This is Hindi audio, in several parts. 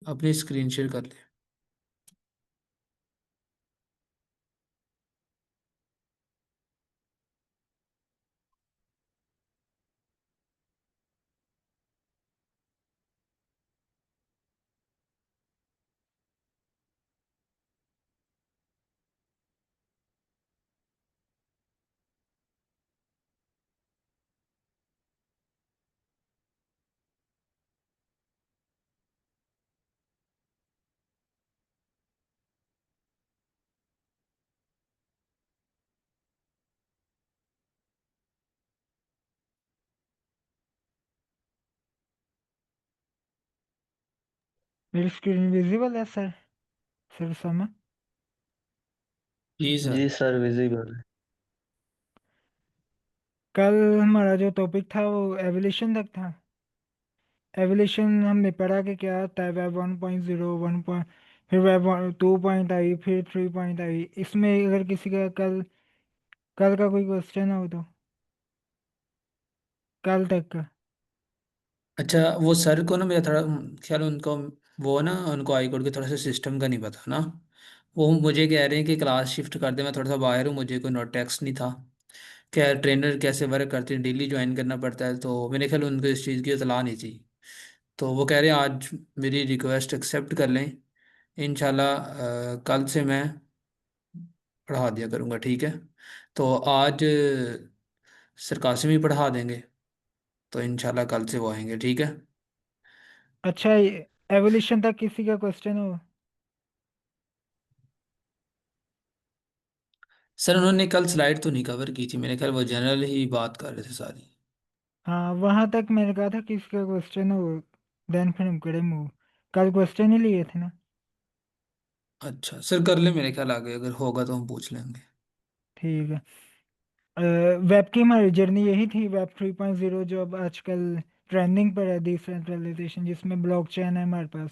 अपनी स्क्रीन शेयर कर ले। मेरी स्क्रीन विजिबल है सर? सर समय। जी सर। जी सर, विजिबल है। कल हमारा जो टॉपिक था वो एवोल्यूशन तक था। एवोल्यूशन हमने पढ़ा कि क्या होता है, वेब 1.0, 1 पॉइंट, फिर वेब 2 पॉइंट आई, फिर 3 पॉइंट आई। इसमें अगर किसी का कल कल का कोई क्वेश्चन हो तो, कल तक का। अच्छा, वो सर को ना मेरा थोड़ा ख्याल उनको, वो ना उनको आई कोड के थोड़ा सा सिस्टम का नहीं पता ना। वो मुझे कह रहे हैं कि क्लास शिफ्ट कर दे, मैं थोड़ा सा बाहर हूँ, मुझे कोई नोट टेक्स्ट नहीं था। क्या ट्रेनर कैसे वर्क करते हैं, डेली ज्वाइन करना पड़ता है, तो मेरे ख्याल उनको इस चीज़ की इतला नहीं थी। तो वो कह रहे हैं आज मेरी रिक्वेस्ट एक्सेप्ट कर लें। इंशाल्लाह कल से मैं पढ़ा दिया करूँगा, ठीक है। तो आज सरकाशी में पढ़ा देंगे, तो इंशाल्लाह कल से वो आएंगे, ठीक है। अच्छा, एवोल्यूशन तक किसी का क्वेश्चन हो? सर उन्होंने कल स्लाइड तो नहीं कवर की थी, मेरे ख्याल वो जनरल ही बात कर रहे थे सारी। हाँ, वहां तक मैंने कहा था किसी का क्वेश्चन हो, देन फिर हम करें मूव। कल क्वेश्चन ही लिए थे ना। अच्छा सर, कर ले, मेरे ख्याल आगे अगर होगा तो हम पूछ लेंगे। ठीक है। वेब की हमारी जर्नी यही थी, वेब 3.0 जो अब आजकल ट्रेंडिंग पर है, डिसेंट्रलाइजेशन, जिसमें ब्लॉकचेन है हमारे पास।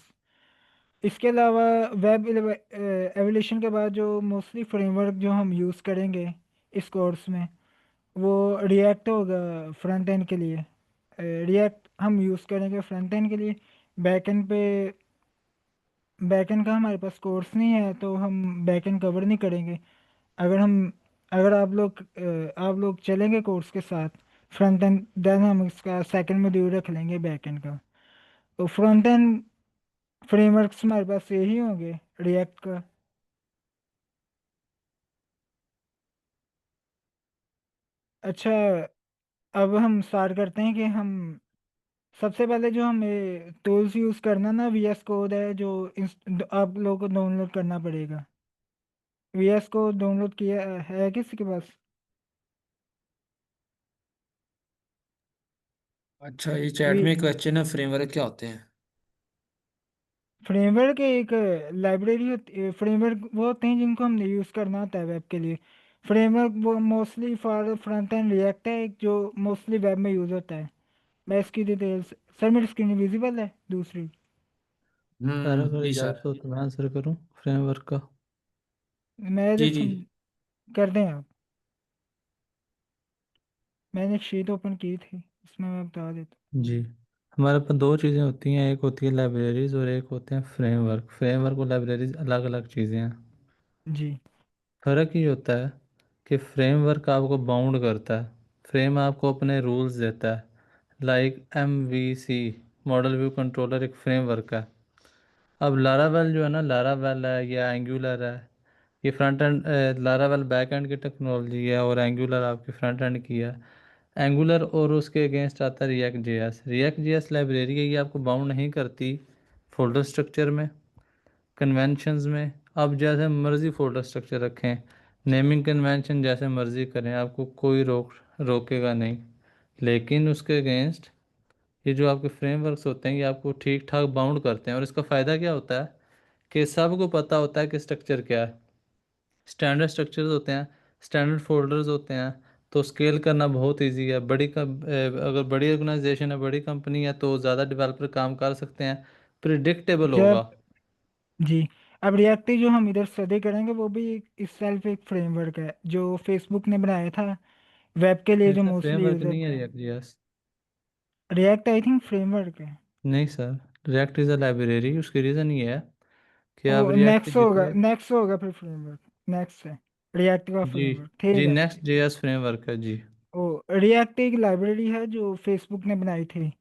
इसके अलावा वेब एवोल्यूशन के बाद जो मोस्टली फ्रेमवर्क जो हम यूज़ करेंगे इस कोर्स में, वो रिएक्ट होगा फ्रंट एंड के लिए। रिएक्ट हम यूज़ करेंगे फ्रंट एंड के लिए। बैक एंड पे, बैक एंड का हमारे पास कोर्स नहीं है तो हम बैक एंड कवर नहीं करेंगे। अगर हम अगर आप लोग चलेंगे कोर्स के साथ फ्रंट एंड, देन हम इसका सेकंड मॉड्यूल रख लेंगे बैक एंड का। तो फ्रंट एंड फ्रेमवर्क्स हमारे पास यही होंगे रिएक्ट का। अच्छा, अब हम स्टार्ट करते हैं कि हम सबसे पहले जो हमें टूल्स यूज़ करना ना, वीएस कोड है जो आप लोगों को डाउनलोड करना पड़ेगा। वीएस कोड डाउनलोड किया है किसी के पास? अच्छा, ये चैट में क्वेश्चन है, फ्रेमवर्क क्या होते हैं? फ्रेमवर्क एक लाइब्रेरी होती है। फ्रेमवर्क वो होते हैं जिनको हमने यूज़ करना होता है वेब के लिए। फ्रेमवर्क वो mostly for front end react है, एक जो मोस्टली वेब में यूज़ होता है। मैं इसकी डिटेल्स, सर मेरी स्क्रीन विजिबल है दूसरी? सर अगर जी सर। इजाज़त हो तो मैं आंसर करूं फ्रेमवर्क का। मैं जी जब जी। कर दें आप। मैंने एक शीट ओपन की थी, इसमें मैं बता देता जी, हमारे पास दो चीज़ें होती हैं, एक होती है लाइब्रेरीज और एक होते हैं फ्रेमवर्क। फ्रेमवर्क और लाइब्रेरीज अलग अलग चीज़ें हैं। हूँ। जी। फ़र्क ये होता है कि फ्रेमवर्क आपको बाउंड करता है, फ्रेम आपको अपने रूल्स देता है। Like MVC, model view controller, एक फ्रेमवर्क है। अब लारावेल जो है ना, लारावेल है या एंगुलर है, ये front end, Laravel back and की टेक्नोलॉजी है और एंगुलर आपकी फ्रंट एंड की है। एंगुलर और उसके अगेंस्ट आता है react JS. React JS library है, ये आपको बाउंड नहीं करती फोल्डर स्ट्रक्चर में, कन्वेंशंस में। आप जैसे मर्जी फोल्डर स्ट्रक्चर रखें, नेमिंग कन्वेंशन जैसे मर्जी करें, आपको कोई रोकेगा नहीं। लेकिन उसके अगेंस्ट ये जो आपके फ्रेमवर्क्स होते हैं, ये आपको ठीक ठाक बाउंड करते हैं। और इसका फ़ायदा क्या होता है कि सबको पता होता है कि स्ट्रक्चर क्या है। स्टैंडर्ड स्ट्रक्चर्स होते हैं, स्टैंडर्ड फोल्डर्स होते हैं, तो स्केल करना बहुत इजी है। अगर बड़ी ऑर्गेनाइजेशन है, बड़ी कंपनी है, तो ज़्यादा डेवलपर काम कर सकते हैं, प्रिडिक्टेबल होगा। जब जी, अब रिएक्ट जो हम इधर स्टडी करेंगे वो भी इस सेल्फ एक फ्रेमवर्क है जो फेसबुक ने बनाया था वेब के लिए, नहीं जो सर, मोस्टली फ्रेमवर्क यूज नहीं है होता है। React JS. React I think framework है। नहीं sir. React is a library, उसकी रीज़न ये है कि ओ आप रिएक्ट के जितने, नेक्स्ट होगा फिर फ्रेमवर्क। नेक्स्ट है रिएक्ट का जी फ्रेमवर्क, ठीक जी, है। नेक्स्ट जेएस फ्रेमवर्क है जी। ओ, रिएक्ट एक लाइब्रेरी है जो फेसबुक ने बनाई थी।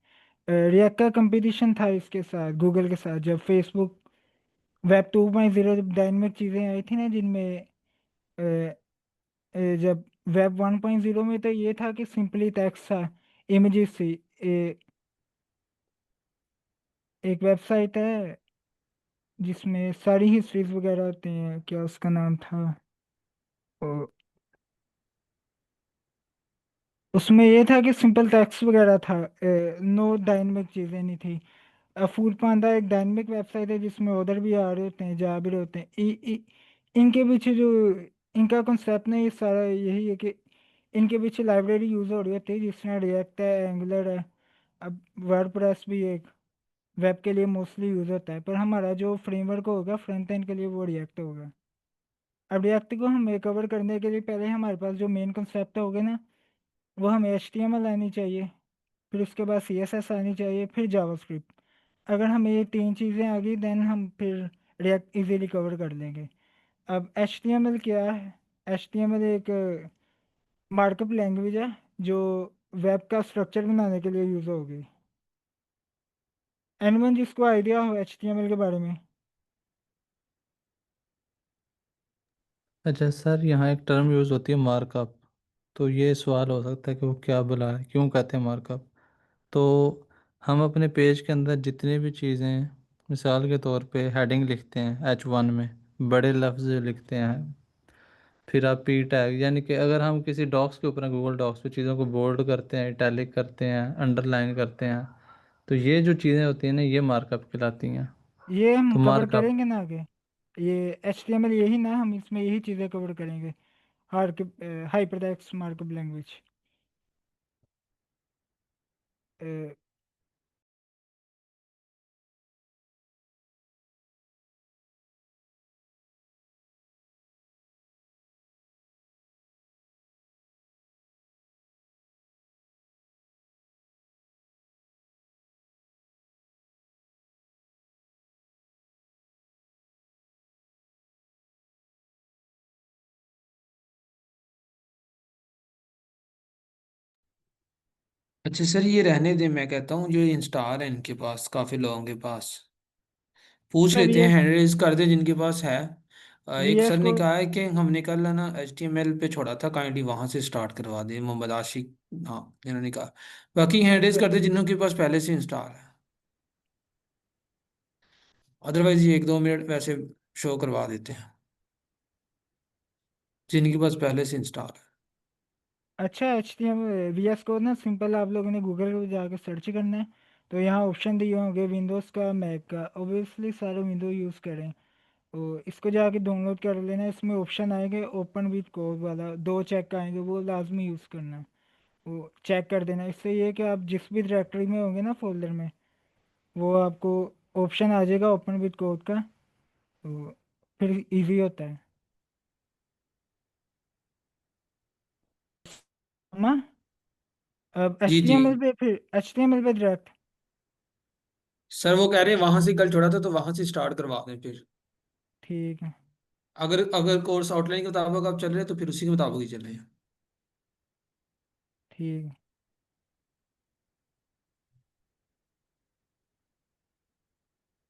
रिएक्ट का कंपटीशन था इसके साथ, गूगल के साथ, जब फेसबुक वेब 2.0 जब डायनेमिक चीज़ें आई थी ना, जिनमें जब वेब 1.0 में तो ये था कि सिंपली टेक्स्ट था, इमेजेस थी। एक वेबसाइट है जिसमें सारी हिस्ट्रीज वगैरह होती हैं, क्या उसका नाम था, ओ, उसमें ये था कि सिंपल टेक्स्ट वगैरह था, नो डायनेमिक चीज़ें नहीं थी। फूड पांडा एक डायनेमिक वेबसाइट है जिसमें उधर भी आ रहे होते हैं, जा भी रहे होते हैं। इनके पीछे जो इनका कंसेप्ट ना, ये सारा यही है कि इनके पीछे लाइब्रेरी यूज़ हो रही होती है जिसमें रिएक्ट है, एंगुलर है। अब वर्डप्रेस भी एक वेब के लिए मोस्टली यूज़ होता है, पर हमारा जो फ्रेमवर्क होगा फ्रंट एंड के लिए वो रिएक्ट होगा। अब रिएक्ट को हमें कवर करने के लिए पहले हमारे पास जो मेन कंसेप्ट होगा ना, वो हमें HTML आनी चाहिए, फिर उसके बाद CSS आनी चाहिए, फिर जावास्क्रिप्ट। अगर हमें ये तीन चीज़ें आ गई देन हम फिर रिएक्ट इजीली कवर कर लेंगे। अब HTML क्या है? HTML एक मार्कअप लैंग्वेज है जो वेब का स्ट्रक्चर बनाने के लिए यूज़ होगी। एनिवन जिसको आइडिया हो HTML के बारे में? अच्छा सर, यहाँ एक टर्म यूज़ होती है मार्कअप, तो ये सवाल हो सकता है कि वो क्या बुला है, क्यों कहते हैं मार्कअप। तो हम अपने पेज के अंदर जितनी भी चीज़ें, मिसाल के तौर पे हेडिंग लिखते हैं H1 में, बड़े लफ्ज़ लिखते हैं, फिर आप पी टैग, यानी कि अगर हम किसी डॉक्स के ऊपर गूगल डॉक्स पे चीज़ों को बोल्ड करते हैं, इटैलिक करते हैं, अंडरलाइन करते हैं, तो ये जो चीज़ें होती हैं ना, ये मार्कअप कहलाती हैं। ये हम तो कवर मार्कअप, करेंगे ना आगे। ये HTML यही ना, हम इसमें यही चीज़ें कवर करेंगे। Hypertext markup language. अच्छा सर, ये रहने दें, मैं कहता हूँ जो इंस्टार है इनके पास, काफ़ी लोगों के पास पूछ सर लेते हैं, ये हैंड रेज कर दे जिनके पास है। एक VS सर ने कोड। कहा है कि हमने कल है ना HTML पे छोड़ा था, काइंडली वहां से स्टार्ट करवा दे, मोहम्मद आशिक। हाँ, इन्होंने कहा। बाकी हैंड रेज अच्छा, कर दे जिनके पास पहले से इंस्टॉल है। अदरवाइज ये 1-2 मिनट वैसे शो करवा देते हैं जिनके पास पहले से इंस्टॉल है। अच्छा, HTML VS कोड ना सिंपल, आप लोगों ने गूगल पे जाकर सर्च करना है, तो यहाँ ऑप्शन दिए होंगे विंडोज़ का, मैक का। ओबियसली सारे विंडो यूज़ करें, तो इसको जाके डाउनलोड कर लेना। इसमें ऑप्शन आएंगे ओपन विद कोड वाला, दो चेक आएंगे, वो लाजमी यूज़ करना है। वो चेक कर देना, इससे ये है कि आप जिस भी डायरेक्टरी में होंगे ना, फोल्डर में, वो आपको ऑप्शन आ जाएगा ओपन विद कोड का, तो फिर इजी होता है। ना, अब जी जी। HTML पे डायरेक्ट। सर वो कह रहे हैं वहां से कल छोड़ा था तो वहां से स्टार्ट करवा दें फिर। ठीक है। अगर अगर कोर्स आउटलाइन के मुताबिक आप चल रहे हैं तो फिर उसी के मुताबिक ही चल रहे हैं। ठीक है,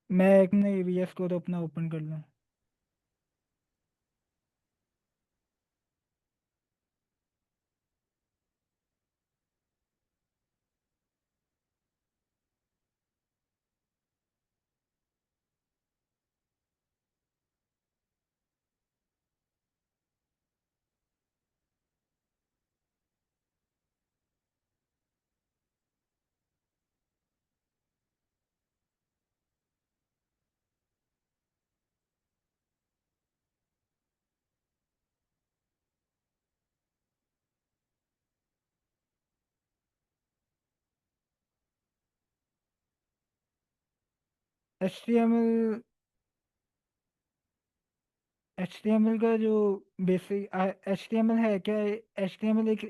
मैं एक ने VS कोड अपना ओपन कर लूँ। HTML HTML का जो बेसिक HTML है क्या? HTML एक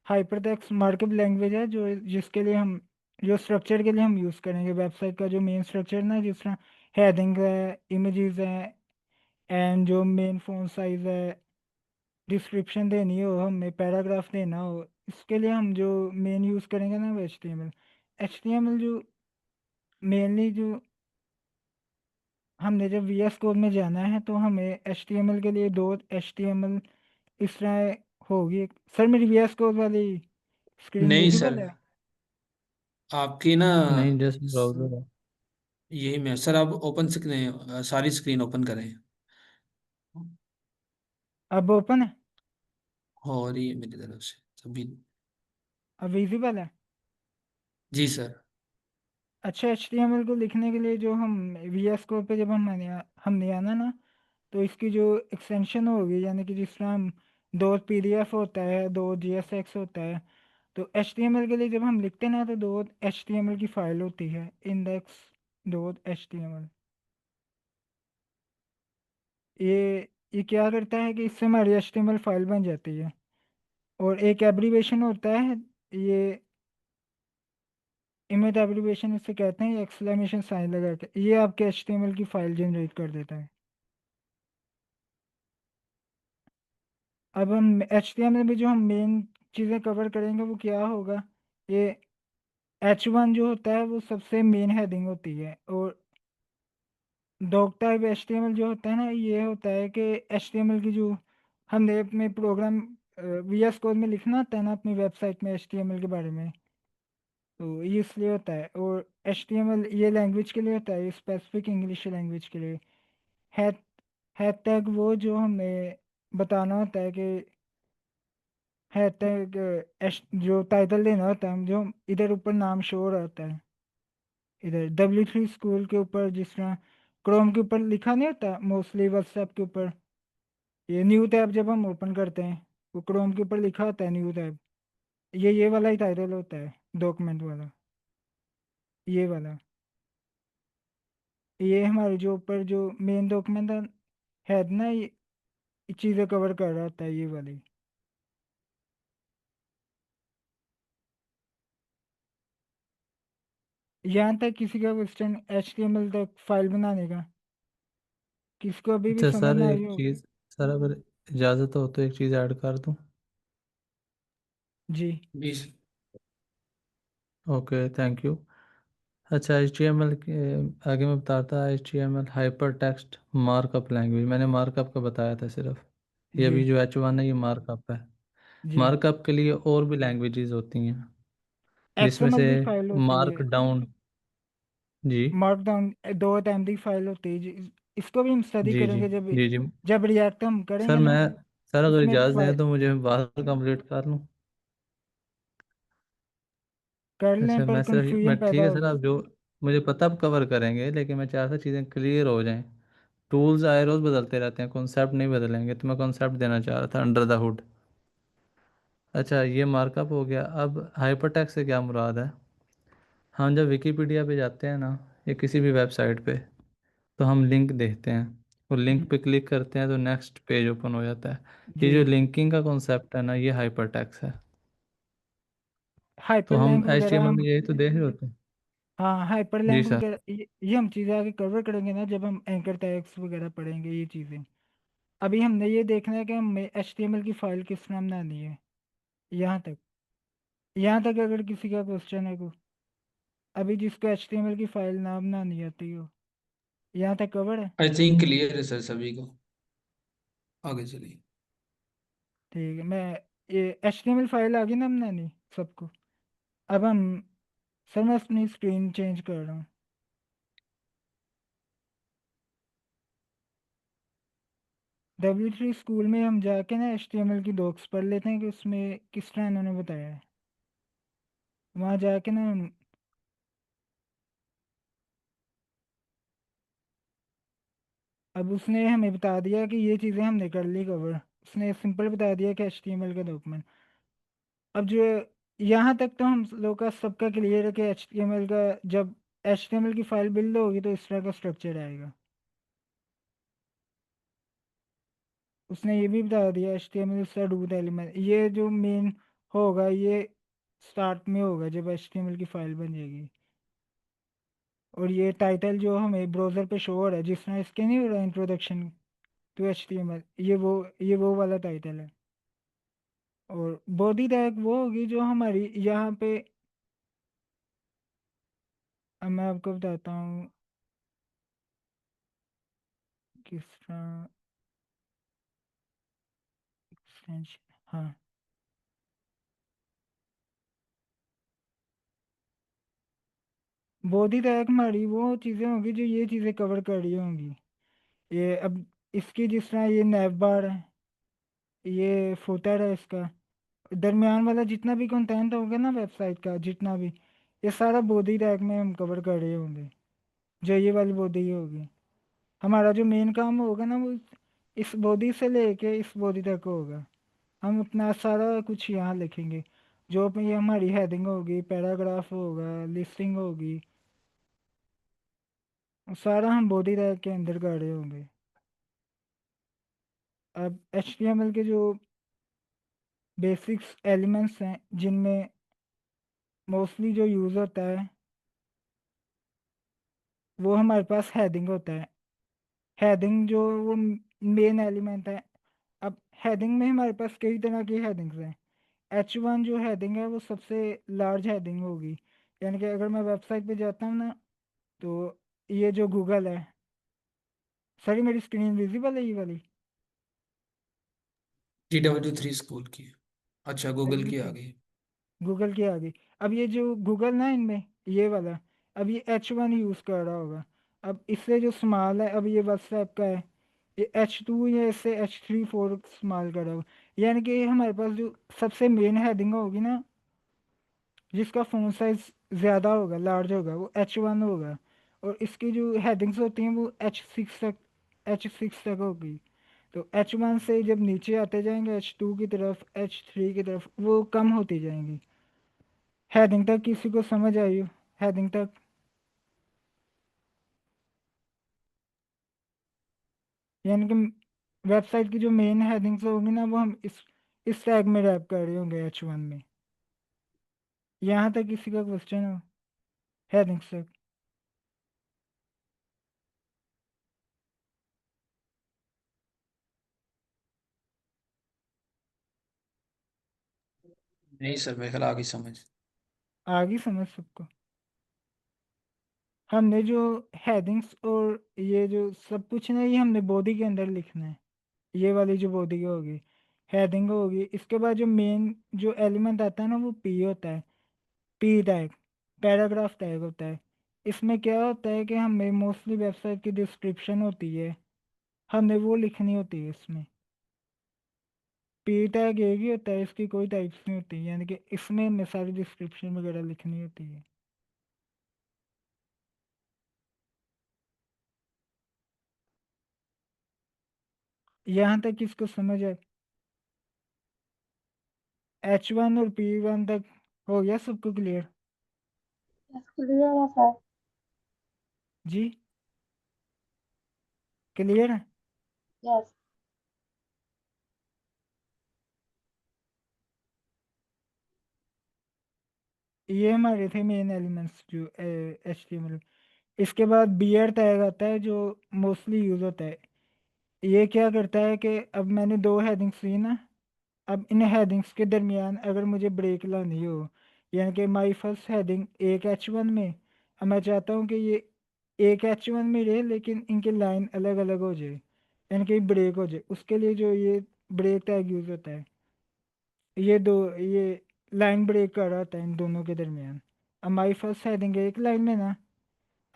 हाइपरटेक्स्ट मार्कअप लैंग्वेज है जो जिसके लिए हम जो स्ट्रक्चर के लिए हम यूज़ करेंगे वेबसाइट का, जो मेन स्ट्रक्चर ना, जिस तरह हेडिंग है, इमेजेस है, एंड जो मेन फ़ॉन्ट साइज़ है, डिस्क्रिप्शन देनी हो, हमें पैराग्राफ देना हो, इसके लिए हम जो मेन यूज़ करेंगे ना वो एच टी एम एल जो मेनली जो हमने जब वी एस कोड में जाना है तो हमें एच टी एम एल के लिए दो एच टी एम एल इस तरह होगी। सर मेरी वी एस कोड वाली स्क्रीन नहीं विजिबल सर, है? आपकी ना नहीं, जस्ट ब्राउज़र है। यही मैं सर, आप ओपन स्क्रीन, सारी स्क्रीन ओपन करें। अब ओपन है? हो रही है मेरी तरफ से सभी। अब विजिबल है? जी सर। अच्छा, एच टी एम एल को लिखने के लिए जो हम वी एस कोड पे जब हमने आना ना, तो इसकी जो एक्सटेंशन होगी, यानी कि जिस तरह हम दो पी डी एफ होता है, दो जी एस एक्स होता है, तो एच टी एम एल के लिए जब हम लिखते हैं ना तो दो एच टी एम एल की फाइल होती है, index dot H T M L. ये क्या करता है कि इससे हमारी H T M L file बन जाती है। और एक एब्रीवेशन होता है, ये इमेज एब्रीवेशन इसे कहते हैं, एक्सक्लेमेशन साइन लगा के, ये आपके एच टी एम एल की फाइल जनरेट कर देता है। अब हम एच टी एम एल में जो हम मेन चीज़ें कवर करेंगे वो क्या होगा, ये एच वन जो होता है वो सबसे मेन हेडिंग होती है। और doc type H T M L जो होता है ना, ये होता है कि एच टी एम एल की जो हमने अपने प्रोग्राम वी एस कोड में लिखना होता है ना अपनी वेबसाइट में एच टी एम एल के बारे में, तो ये इसलिए होता है। और एच टी एम एल ये लैंग्वेज के लिए होता है, स्पेसिफिक इंग्लिश लैंग्वेज के लिए। है है टैग वो जो हमें बताना होता है कि है टैग जो टाइटल देना होता है, जो इधर ऊपर नाम शो हो रहा होता है, इधर W3 स्कूल के ऊपर, जिस तरह क्रोम के ऊपर लिखा नहीं होता मोस्टली, व्हाट्सएप के ऊपर ये न्यू टैब जब हम ओपन करते हैं, वो क्रोम के ऊपर लिखा होता है न्यू टैब, ये वाला ही टाइटल होता है डॉक्यूमेंट वाला, ये वाला। ये हमारे जो ऊपर जो मेन डॉक्यूमेंट है ना, ये चीज़ें कवर कर रहा होता है, ये वाली। यहाँ तक किसी का question H T M L तक फाइल बनाने का, किसको अभी भी अच्छा समझ सर, ना आई एक हो? चीज़, सर अगर इजाज़त हो तो एक चीज़ ऐड कर दूँ? जी। जी ओके, थैंक यू। अच्छा, एच टी एम एल के आगे मैं बताता, H T M L hyper text markup language, मैंने मार्कअप का बताया था सिर्फ। ये जी। अभी जो एच वन है ये मार्कअप है। जी। मार्कअप के लिए और भी लैंग्वेजेस होती हैं, एक्स जिसमें एम से एल भी फाइल होती है, मार्क डाउन। जी मार्कडाउन दो टाइम की फाइल होती है इसको भी हम स्टडी जी जी करेंगे जब जी जी। जब रिएक्ट हम सर करेंगे मैं, ना, सर अगर उसमें इजाज़त दें तो मुझे बात कंप्लीट कर लूँ? कर लें अच्छा, पर मैं सर, कंफ्यूजन मैं पैदा ठीक है सर, होगी। आप जो, मुझे पता आप कवर करेंगे, लेकिन मैं चाहता चीज़ें क्लियर हो जाएं। टूल्स आए रोज़ बदलते रहते हैं, कॉन्सेप्ट नहीं बदलेंगे, तो मैं कॉन्सेप्ट देना चाह रहा था अंडर द हुड। अच्छा, ये मार्कअप हो गया। अब हाइपरटेक्स्ट से क्या मुराद है? हम जब विकीपीडिया पे जाते हैं ना, या किसी भी वेबसाइट पे, तो हम लिंक देखते हैं, और लिंक पे क्लिक करते हैं तो नेक्स्ट पेज ओपन हो जाता है। ये जी। जो लिंकिंग का कॉन्सेप्ट है ना, ये हाइपरटेक्स्ट है। तो हम हाइपरलिंक एच टी वगैरह एम एल हम, में यही तो देख रहे होते हैं। हाँ जी हाइपरलिंक सर। वगैरह ये हम चीज़ें आगे कवर करेंगे ना जब हम एंकर टैग्स वगैरह पढ़ेंगे ये चीज़ें। अभी हमने ये देखना है कि हमें एच टी एम एल की फ़ाइल किस नाम बनानी है। यहाँ तक, यहाँ तक अगर किसी का क्वेश्चन है को, अभी जिसको एच टी एम एल की फ़ाइल ना बनानी आती हो, यहाँ तक कवर है? आई थिंक क्लियर है सर सभी को। आगे चलिए। ठीक है, मैं ये H T M L file आ गई ना बनानी सबको। अब हम, सर मैं अपनी स्क्रीन चेंज कर रहा हूँ। W3 स्कूल में हम जाके ना एच टी एम एल की डॉक्स पढ़ लेते हैं कि उसमें किस तरह इन्होंने बताया है। वहाँ जाके ना अब उसने हमें बता दिया कि ये चीज़ें हमने कर ली कवर, उसने सिंपल बता दिया कि एच टी एम एल का डॉक्यूमेंट। अब जो यहाँ तक तो हम लोग का सबका क्लियर है कि एच टी एम एल का जब एच टी एम एल की फाइल बिल्ड होगी तो इस तरह का स्ट्रक्चर आएगा। उसने ये भी बता दिया H T M L root element, ये जो मेन होगा ये स्टार्ट में होगा जब HTML की फाइल बन जाएगी। और ये टाइटल जो हमें ब्राउज़र पे शो हो रहा है, जिस तरह इसके नहीं हो रहा इंट्रोडक्शन टू HTML, ये वो वाला टाइटल है। और बॉडी टैग वो होगी जो हमारी यहाँ पे, अब मैं आपको बताता हूँ किस तरह extension- हाँ, बॉडी टैग हमारी वो चीज़ें होंगी जो ये चीज़ें कवर कर रही होंगी। ये अब इसकी जिस तरह ये नैव बार है, ये फुटर है इसका, दरमियान वाला जितना भी कंटेंट होगा ना वेबसाइट का, जितना भी, ये सारा बॉडी टैग में हम कवर कर रहे होंगे। जो ये वाली बॉडी होगी, हमारा जो मेन काम होगा ना, वो इस बॉडी से लेके इस बॉडी तक होगा। हम अपना सारा कुछ यहाँ लिखेंगे, जो भी ये हमारी हेडिंग होगी, पैराग्राफ होगा, लिस्टिंग होगी, सारा हम बॉडी टैग के अंदर कर रहे होंगे। अब HTML के जो बेसिक्स एलिमेंट्स हैं जिनमें मोस्टली जो यूज़ होता है, वो हमारे पास हेडिंग होता है। हेडिंग जो वो मेन एलिमेंट है। अब हेडिंग में हमारे पास कई तरह की हेडिंग्स हैं। H1 जो हेडिंग है वो सबसे लार्ज हेडिंग होगी। यानी कि अगर मैं वेबसाइट पे जाता हूँ ना, तो ये जो गूगल है, सॉरी मेरी स्क्रीन विजिबल है ये वाली, GW3 स्कूल की। अच्छा, गूगल की आ W3 गई। गूगल के आगे। अब ये जो गूगल ना इनमें, ये वाला, अब ये H1 यूज़ कर रहा होगा। अब इससे जो स्मॉल है, अब ये व्हाट्सएप का है, ये H2 या इससे H3 4 स्मॉल कर रहा होगा। यानी कि हमारे पास जो सबसे मेन हेडिंग होगी ना, जिसका फ़ॉन्ट साइज ज़्यादा होगा, लार्ज होगा, वो H1 होगा। और इसकी जो हेडिंग्स होती हैं वो H6 तक होगी। तो H1 से जब नीचे आते जाएंगे H2 की तरफ, H3 की तरफ, वो कम होती जाएंगी। हेडिंग तक किसी को समझ आई हो? हेडिंग तक, यानी कि वेबसाइट की जो मेन हेडिंग्स होगी ना, वो हम इस टैग में रैप कर रहे होंगे H1 में। यहाँ तक किसी का क्वेश्चन हो हेडिंग्स तक? नहीं सर, मेरे ख्याल आ गई समझ। आ गई समझ सबको? हमने जो हेडिंग्स और ये जो सब कुछ ना, ये हमने बॉडी के अंदर लिखना है। ये वाली जो बॉडी होगी, हेडिंग होगी, इसके बाद जो मेन जो एलिमेंट आता है ना, वो पी होता है। पी टैग, पैराग्राफ टैग होता है। इसमें क्या होता है कि हमें मोस्टली वेबसाइट की डिस्क्रिप्शन होती है, हमने वो लिखनी होती है इसमें। पी टैग एक ही होता है, इसकी कोई टाइप्स नहीं होती, यानी कि इसमें हमें सारी डिस्क्रिप्शन वगैरह लिखनी होती है। यहाँ तक किसको समझ है? H1 और P1 तक हो गया सबको क्लियर? क्लियर है सर। जी, क्लियर है। यस। ये हमारे थे मेन एलिमेंट्स जो HTML। इसके बाद बियर टैग आता है जो मोस्टली यूज होता है। ये क्या करता है कि अब मैंने दो हेडिंग्स ली ना, अब इन हेडिंग्स के दरमियान अगर मुझे ब्रेक लानी हो, यानी कि माई फर्स्ट हेडिंग एक H1 में, अब मैं चाहता हूँ कि ये एक H1 में रहे लेकिन इनके लाइन अलग अलग हो जाए, यानी कि ब्रेक हो जाए, उसके लिए जो ये ब्रेक टैग यूज होता है, ये लाइन ब्रेक कर रहा होता है इन दोनों के दरमियान। अब माई फर्स्ट हेडिंग एक लाइन में ना,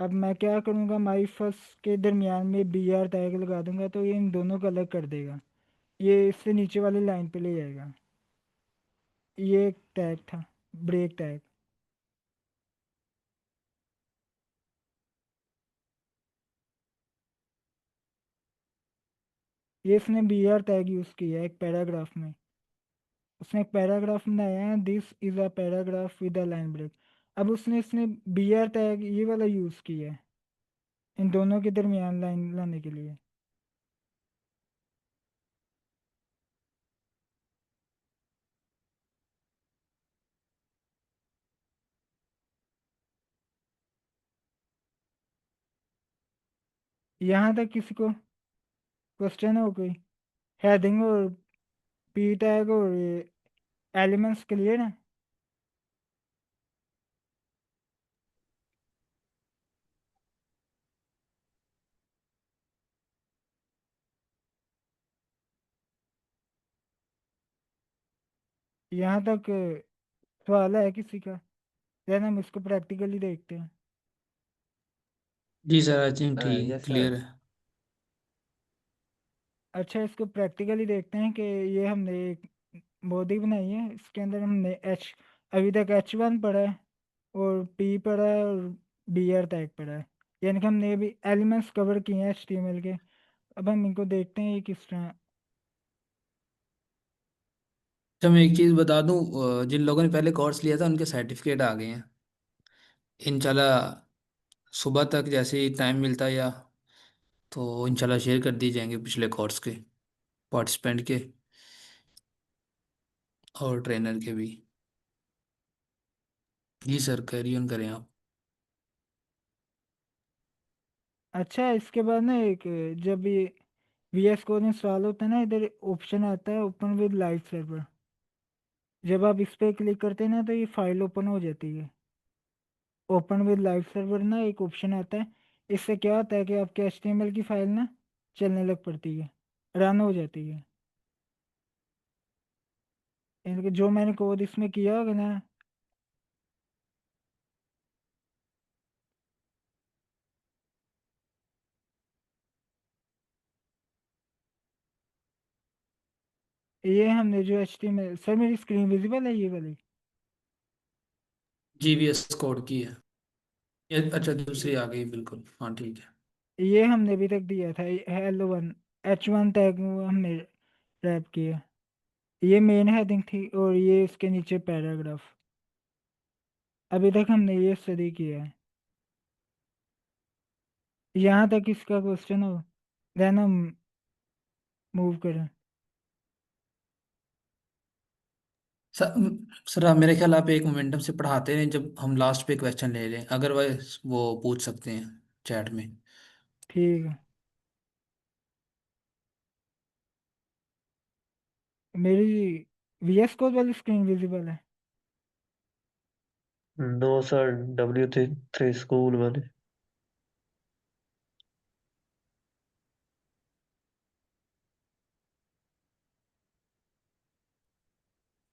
अब मैं क्या करूँगा, माई फर्स्ट के दरमियान में BR टैग लगा दूंगा, तो ये इन दोनों को अलग कर देगा, ये इससे नीचे वाली लाइन पे ले जाएगा। ये एक टैग था, ब्रेक टैग। ये इसने BR टैग यूज़ किया है एक पैराग्राफ में। उसने एक पैराग्राफ बनाया है, this is a paragraph with a line break. अब उसने इसने BR टैग ये वाला यूज़ किया है इन दोनों के दरमियान लाइन लाने के लिए। यहाँ तक किसी को क्वेश्चन हो कोई? हेडिंग और पी टैग और एलिमेंट्स क्लियर है? यहाँ तक सवाल है किसी का? देन हम इसको प्रैक्टिकली देखते हैं। जी सर, आई थिंक ठीक यस क्लियर सर। है। अच्छा, इसको प्रैक्टिकली देखते हैं कि ये हमने एक बॉडी बनाई है, इसके अंदर हमने अभी तक H1 पढ़ा है और P पढ़ा है और BR टैग पढ़ा है, यानी कि हमने अभी एलिमेंट्स कवर किए हैं HTML के। अब हम इनको देखते हैं ये किस तरह। अच्छा, मैं एक चीज़ बता दूं, जिन लोगों ने पहले कोर्स लिया था उनके सर्टिफिकेट आ गए हैं। इंशाल्लाह सुबह तक जैसे ही टाइम मिलता है या तो इंशाल्लाह शेयर कर दिए जाएंगे पिछले कोर्स के पार्टिसिपेंट के और ट्रेनर के भी। जी सर, कैरी ऑन करें आप। अच्छा, इसके बाद ना एक जब ये VS कोड इंस्टॉल होता है ना, इधर ऑप्शन आता है ओपन विद लाइव सर्वर। जब आप इस पे क्लिक करते हैं ना तो ये फाइल ओपन हो जाती है। ओपन विद लाइव सर्वर ना एक ऑप्शन आता है। इससे क्या होता है कि आपके HTML की फाइल ना चलने लग पड़ती है, रन हो जाती है। यानी कि जो मैंने कोड इसमें किया होगा ना, ये हमने जो HTML, सर मेरी स्क्रीन विजिबल है ये वाली? GVS कोड की है ये? अच्छा, दूसरी आ गई, बिल्कुल हाँ ठीक है। ये हमने अभी तक दिया था Hello 1 H1 टैग हमने रैप किया। ये मेन हेडिंग थी और ये इसके नीचे पैराग्राफ। अभी तक हमने ये स्टडी किया है। यहाँ तक इसका क्वेश्चन हो, देन हम मूव करें। सर, सर आप मेरे ख्याल आप एक मोमेंटम से पढ़ाते हैं जब हम लास्ट पे क्वेश्चन ले लें, अदरवाइज वो पूछ सकते हैं चैट में। ठीक है, मेरी VS कोड वाली स्क्रीन विजिबल है? नो सर, W3 स्कूल वाले।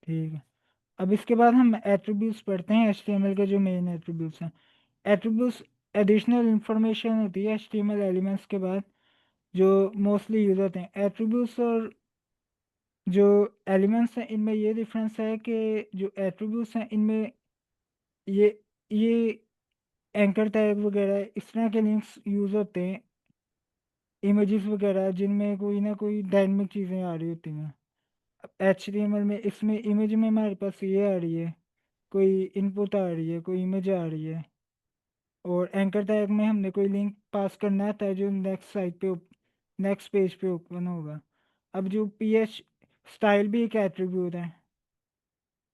ठीक है, अब इसके बाद हम एट्रीब्यूट्स पढ़ते हैं HTML के जो मेन एट्रीब्यूट्स हैं। एट्रीब्यूट्स एडिशनल इंफॉर्मेशन होती है HTML एलिमेंट्स के बाद जो मोस्टली यूज होते हैं। एट्रीब्यूट्स और जो एलिमेंट्स हैं इनमें ये डिफरेंस है कि जो एट्रीब्यूट्स हैं इनमें ये एंकर टैग वगैरह इस तरह के लिंक्स यूज होते हैं, इमेजेस वगैरह जिनमें कोई ना कोई डायनेमिक चीज़ें आ रही होती हैं। HTML में इसमें इमेज में हमारे पास ये आ रही है, कोई इनपुट आ रही है, कोई इमेज आ रही है, और एंकर टैग में हमने कोई लिंक पास करना था जो नेक्स्ट साइट पे नेक्स्ट पेज पे ओपन होगा। अब जो PH स्टाइल भी एक एट्रीब्यूट है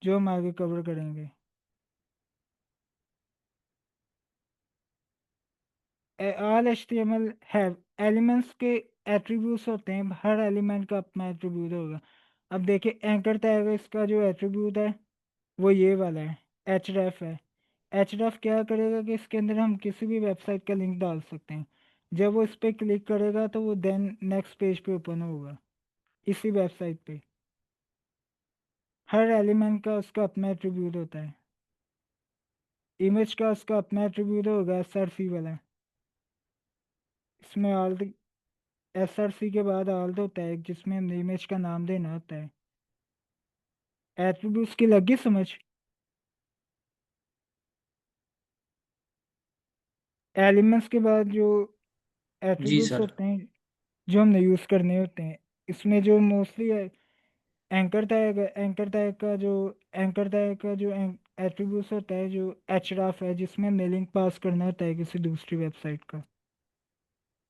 जो हम आगे कवर करेंगे। ऑल HTML हैव एलिमेंट्स के एट्रीब्यूट्स होते हैं, हर एलिमेंट का अपना एट्रीब्यूट होगा। अब देखिए एंकर टैग इसका जो एट्रीब्यूट है वो ये वाला है, href है। href क्या करेगा कि इसके अंदर हम किसी भी वेबसाइट का लिंक डाल सकते हैं। जब वो इस पर क्लिक करेगा तो वो देन नेक्स्ट पेज पे ओपन होगा इसी वेबसाइट पे। हर एलिमेंट का उसका अपना एट्रीब्यूट होता है। इमेज का उसका अपना एट्रीब्यूट होगा SRC वाला। इसमें ऑल SRC के बाद ऑल्ट होता है जिसमें हमने इमेज का नाम देना होता है। एट्रीब्यूट्स की लगी समझ? एलिमेंट्स के बाद जो जी एट्रीब्यूट्स सर। होते हैं जो हमने यूज़ करने होते हैं, इसमें जो मोस्टली है एंकर टैग का जो एट्रीब्यूट्स होता है जो href है, जिसमें हमने लिंक पास करना होता है किसी दूसरी वेबसाइट का।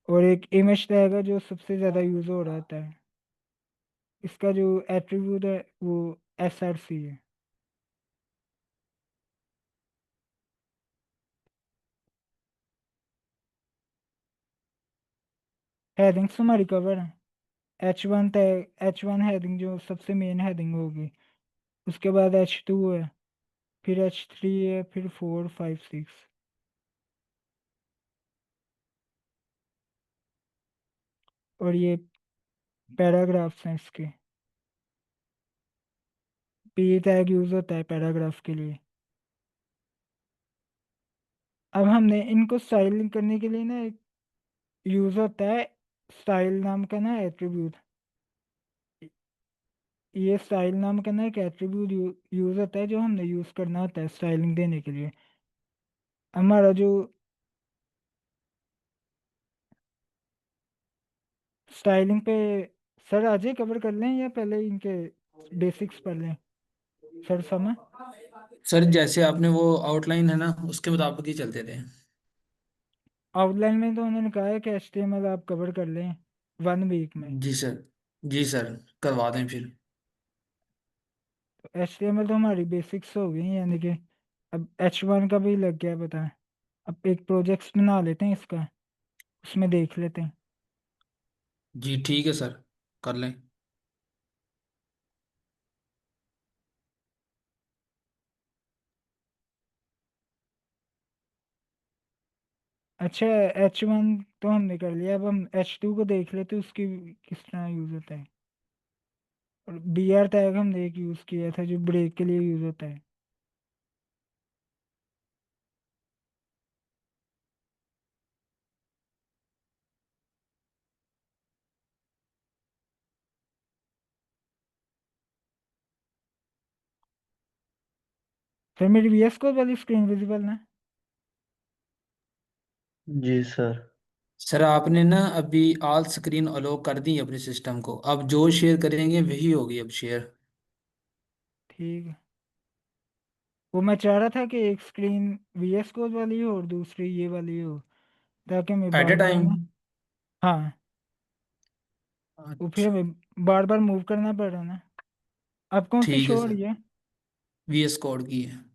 और एक इमेज टैग है जो सबसे ज़्यादा यूज़ हो रहा होता है, इसका जो एट्रीब्यूट है वो SRC है। हेडिंग्स हमारी कवर है। H1 टैग, H1 हेडिंग जो सबसे मेन हेडिंग होगी, उसके बाद H2 है, फिर H3 है, फिर 4 5 6, और ये पैराग्राफ्स हैं इसके। P टैग यूज होता है पैराग्राफ के लिए। अब हमने इनको स्टाइलिंग करने के लिए ना एक यूज होता है स्टाइल नाम का ना एट्रीब्यूट। ये स्टाइल नाम का ना एक एट्रीब्यूट यूज होता है जो हमने यूज करना होता है स्टाइलिंग देने के लिए। हमारा जो स्टाइलिंग पे सर आज ही कवर कर लें या पहले इनके बेसिक्स पढ़ लें सर समय? सर जैसे आपने वो आउटलाइन है ना उसके मुताबिक ही चलते थे। आउटलाइन में तो उन्होंने कहा है कि HTML आप कवर कर लें 1 वीक में। जी सर। जी सर, करवा दें फिर। तो HTML तो हमारी बेसिक्स हो गई, यानी कि अब H1 का भी लग गया पता है। अब एक प्रोजेक्ट बना लेते हैं इसका, उसमें देख लेते हैं। जी ठीक है सर, कर लें। अच्छा, H1 तो हमने कर लिया, अब हम H2 को देख लेते हैं उसकी किस तरह यूज होता है। और BR टैग हमने एक यूज किया था जो ब्रेक के लिए यूज होता है। फिर मेरी VS कोड वाली स्क्रीन विजिबल ना? जी सर। सर आपने ना अभी ऑल स्क्रीन अलो कर दी अपने सिस्टम को, अब जो शेयर करेंगे वही होगी अब शेयर। ठीक है। वो मैं चाह रहा था कि एक स्क्रीन VS कोड वाली हो और दूसरी ये वाली हो, ताकि मैं एट ए बार बार टाइम। ना, हाँ, वो फिर अच्छा। हमें बार बार मूव करना पड़ रहा ना। अब कौन सी ठीक है शो हो सर, रही है? VS कोड की है।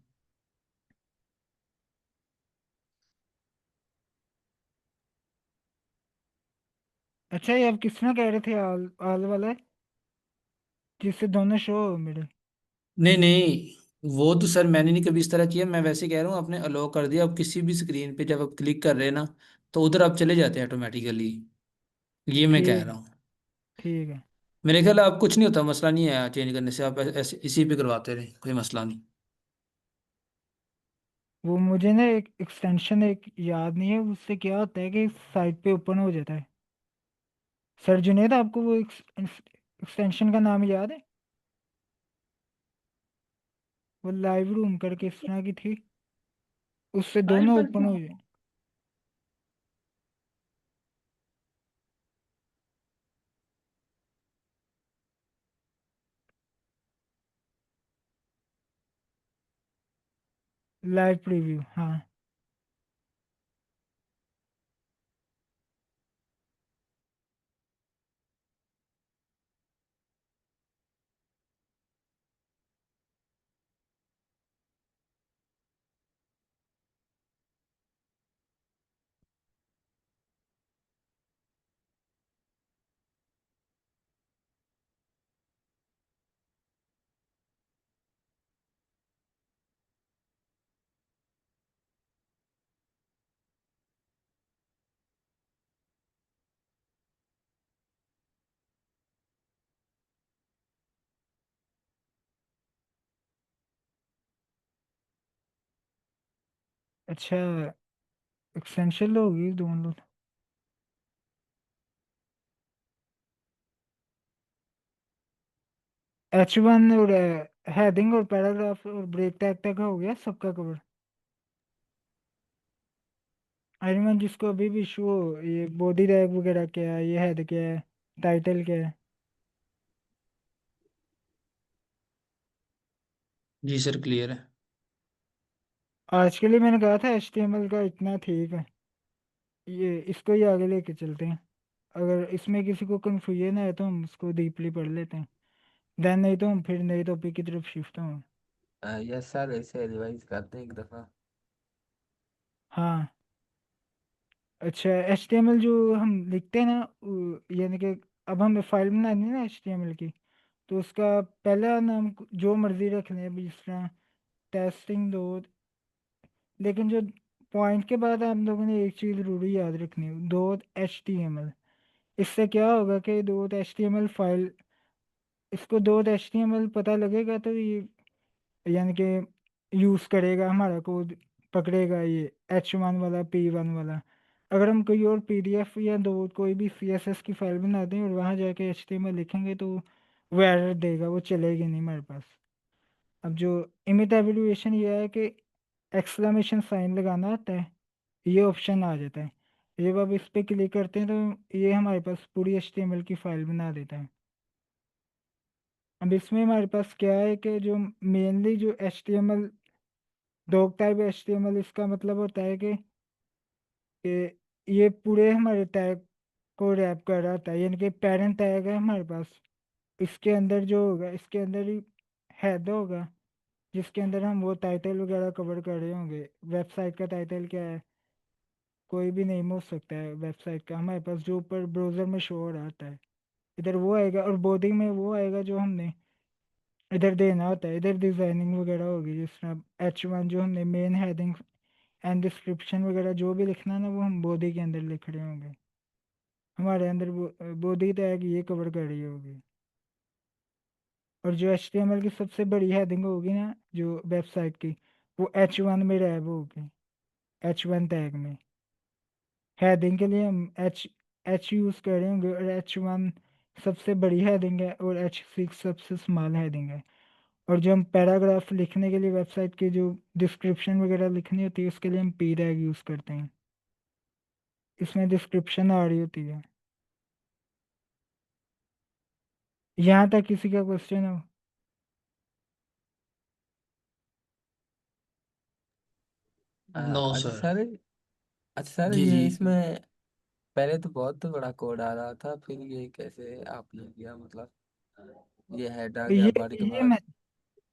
अच्छा, ये अब किसने कह रहे थे आल आल वाला है, जिससे दोनों शो हो मेरे? नहीं नहीं, वो तो सर मैंने नहीं कभी इस तरह किया, मैं वैसे कह रहा हूँ आपने अलो कर दिया, अब किसी भी स्क्रीन पे जब आप क्लिक कर रहे हैं ना तो उधर आप चले जाते हैं ऑटोमेटिकली। ये मैं कह ठीक रहा है। हूँ। ठीक है। मेरे ख्याल आप कुछ नहीं होता, मसला नहीं है चेंज करने से, आप ऐसे इसी पे करवाते रहे, कोई मसला नहीं। वो मुझे ना एक एक्सटेंशन एक याद नहीं है, उससे क्या होता है कि साइट पे ओपन हो जाता है। सर जुनेद, आपको वो एक्सटेंशन का नाम याद है? वो लाइव रूम करके इस तरह की थी, उससे दोनों ओपन हो जाए। लाइव प्रीव्यू, हाँ। अच्छा, एक्सेंशियल होगी दोनों। H1 और हेडिंग और पैराग्राफ और ब्रेक टैग तक हो गया सबका कवर। आयरन जिसको अभी भी इशू हो, ये बॉडी टैग वगैरह क्या है, ये हेड क्या है, टाइटल क्या है? जी सर, क्लियर है। आज के लिए मैंने कहा था HTML का इतना ठीक है, ये इसको ही आगे लेके चलते हैं। अगर इसमें किसी को कंफ्यूजन है तो हम इसको डीपली पढ़ लेते हैं, देन नहीं तो हम फिर नए टॉपिक की तरफ शिफ्ट हों। यस सर, ऐसे रिवाइज करते हैं एक दफ़ा। हाँ। अच्छा, HTML जो हम लिखते हैं ना, यानी कि अब हमें फाइल बनानी है ना HTML की, तो उसका पहला नाम जो मर्जी रख लें, अभी जिस तरह टेस्टिंग दो, लेकिन जो पॉइंट के बाद आप लोगों ने एक चीज़ जरूरी याद रखनी है, .html। इससे क्या होगा कि .html फाइल, इसको .html पता लगेगा तो ये, यानी कि यूज़ करेगा, हमारा कोड पकड़ेगा ये H1 वाला P1 वाला। अगर हम कोई और PDF या दो कोई भी CSS की फाइल बना दें और वहाँ जाके HTML लिखेंगे तो वो एरर देगा, वो चलेगी नहीं हमारे पास। अब जो इमेज एवेल्यूएशन ये है कि एक्सक्लेमेशन साइन लगाना होता है, ये ऑप्शन आ जाता है। जब आप इस पर क्लिक करते हैं तो ये हमारे पास पूरी HTML की फाइल बना देता है। अब इसमें हमारे पास क्या है कि जो मेनली जो HTML, डॉग टाइप HTML, इसका मतलब होता है कि ये पूरे हमारे टैग को रैप कर रहा होता है, यानी कि पेरेंट टैग है हमारे पास, इसके अंदर जो होगा, इसके अंदर ही हेड होगा, जिसके अंदर हम वो टाइटल वगैरह कवर कर रहे होंगे। वेबसाइट का टाइटल क्या है, कोई भी नेम हो सकता है वेबसाइट का, हमारे पास जो ऊपर ब्राउज़र में शो हो रहा होता है, इधर वो आएगा, और बॉडी में वो आएगा जो हमने इधर देना होता है। इधर डिज़ाइनिंग वगैरह होगी, जिस तरह H1 जो हमने मेन हेडिंग एंड डिस्क्रिप्शन वगैरह जो भी लिखना है ना, वो हम बॉडी के अंदर लिख रहे होंगे, हमारे अंदर बॉडी टैग ये कवर कर रही होगी। और जो HTML की सबसे बड़ी हेडिंग होगी ना जो वेबसाइट की, वो H1 में रैप होगी, H1 टैग में। हेडिंग के लिए हम एच यूज़ कर रहे होंगे, और H1 सबसे बड़ी हेडिंग है और H6 सबसे स्मॉल हेडिंग है। और जो हम पैराग्राफ लिखने के लिए वेबसाइट की जो डिस्क्रिप्शन वगैरह लिखनी होती है, उसके लिए हम पी टैग यूज़ करते हैं, इसमें डिस्क्रिप्शन आ रही होती है। यहाँ तक किसी का क्वेश्चन हो? नो अच्छा सर। सर। अच्छा सर, जी जी। ये इसमें पहले तो बहुत बड़ा कोड आ रहा था, फिर ये कैसे आपने किया, मतलब ये हेड आ गया ये बॉडी के ये बाद। मैं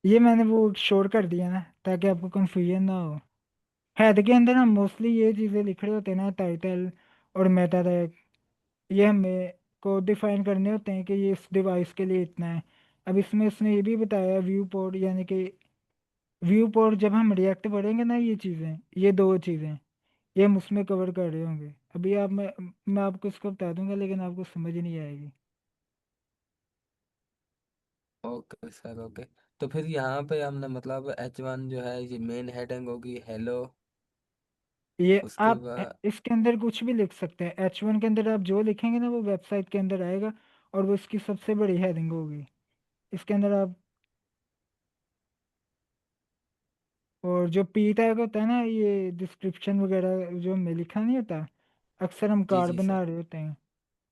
ये मैंने वो शोर कर दिया ना, ताकि आपको कंफ्यूजन ना हो। हेड के अंदर हम मोस्टली ये चीज़ें लिख रहे होते हैं ना, टाइटल और मेटा टैग, ये हमें को डिफाइन करने होते हैं कि ये इस डिवाइस के लिए इतना है। अब इसमें उसने ये भी बताया व्यू पोर्ट, यानी कि व्यू पोर्ट जब हम रिएक्ट पढ़ेंगे ना, ये चीज़ें, ये दो चीज़ें, ये हम उसमें कवर कर रहे होंगे। अभी मैं आपको इसको बता दूंगा, लेकिन आपको समझ नहीं आएगी। Okay sir, okay. तो फिर यहाँ पे हमने मतलब H1 जो है ये मेन हेडिंग होगी, हेलो। ये उसके आप बाद इसके अंदर कुछ भी लिख सकते हैं, H1 के अंदर आप जो लिखेंगे ना वो वेबसाइट के अंदर आएगा, और वो इसकी सबसे बड़ी हेडिंग होगी। इसके अंदर आप, और जो पी टैग होता है ना, ये डिस्क्रिप्शन वगैरह जो हमें लिखा नहीं होता, अक्सर हम जी कार्ड जी बना सर। रहे होते हैं,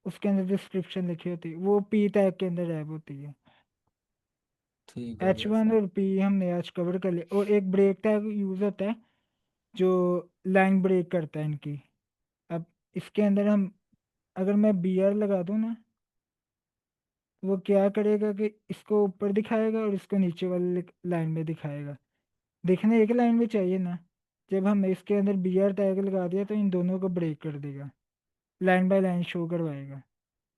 उसके अंदर डिस्क्रिप्शन लिखी होती है, वो पी टैग के अंदर ऐप होती है। ठीक हो गया H1 सर। और पी हमने आज कवर कर लिया, और एक ब्रेक टैग यूज होता है जो लाइन ब्रेक करता है इनकी। अब इसके अंदर हम, अगर मैं BR लगा दूं ना, वो क्या करेगा कि इसको ऊपर दिखाएगा और इसको नीचे वाले लाइन में दिखाएगा। दिखने एक लाइन में चाहिए ना, जब हमने इसके अंदर BR टैग लगा दिया तो इन दोनों को ब्रेक कर देगा, लाइन बाय लाइन शो करवाएगा।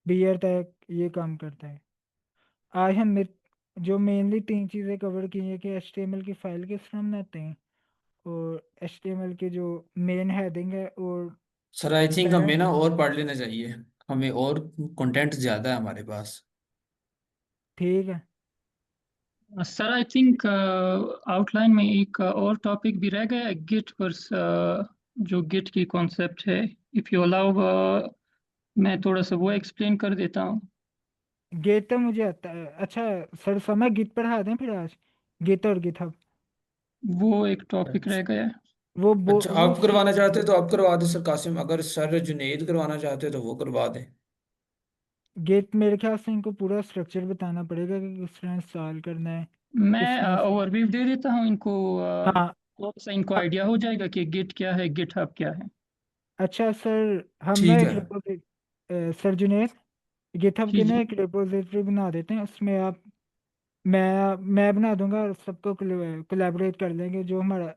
BR टैग ये काम करता है। आज हमने जो मेनली तीन चीज़ें कवर की हैं कि HTML की फाइल किस तरह बनाते हैं, और HTML की जो मेन हेडिंग है और सर आई थिंक हमें पेरेंट। ना और पढ़ लेना चाहिए, हमें और कंटेंट ज़्यादा है हमारे पास। ठीक है। सर आई थिंक आउटलाइन में एक और टॉपिक भी रह गया है, गिट वर्स, जो गिट की कॉन्सेप्ट है। इफ यू अलाउ, मैं थोड़ा सा वो एक्सप्लेन कर देता हूँ। गिट तो मुझे आता है। अच्छा सर, समय गिट पढ़ा दें फिर आज, गिट और गिटहब। वो एक टॉपिक रह अच्छा। गया है। अच्छा, वो आप करवाना चाहते हो तो आप करवा दें सर कासिम, अगर सर जुनेद करवाना चाहते हो तो वो करवा दें। गिट मेरे ख्याल से इनको पूरा स्ट्रक्चर बताना पड़ेगा कि किस तरह इंस्टॉल करना है, किस मैं तरह से। ओवरव्यू दे देता हूँ इनको, हाँ। थोड़ा सा इनको अ- आइडिया हो जाएगा कि गिट क्या है, गिटहब क्या है। अच्छा सर, हम ना ठीक एक है। सर जुनेद, गिटहब जी के ना जी। एक रिपोजिटरी बना देते हैं, उसमें आप, मैं बना दूंगा और सबको कोलैबोरेट कर लेंगे। जो हमारा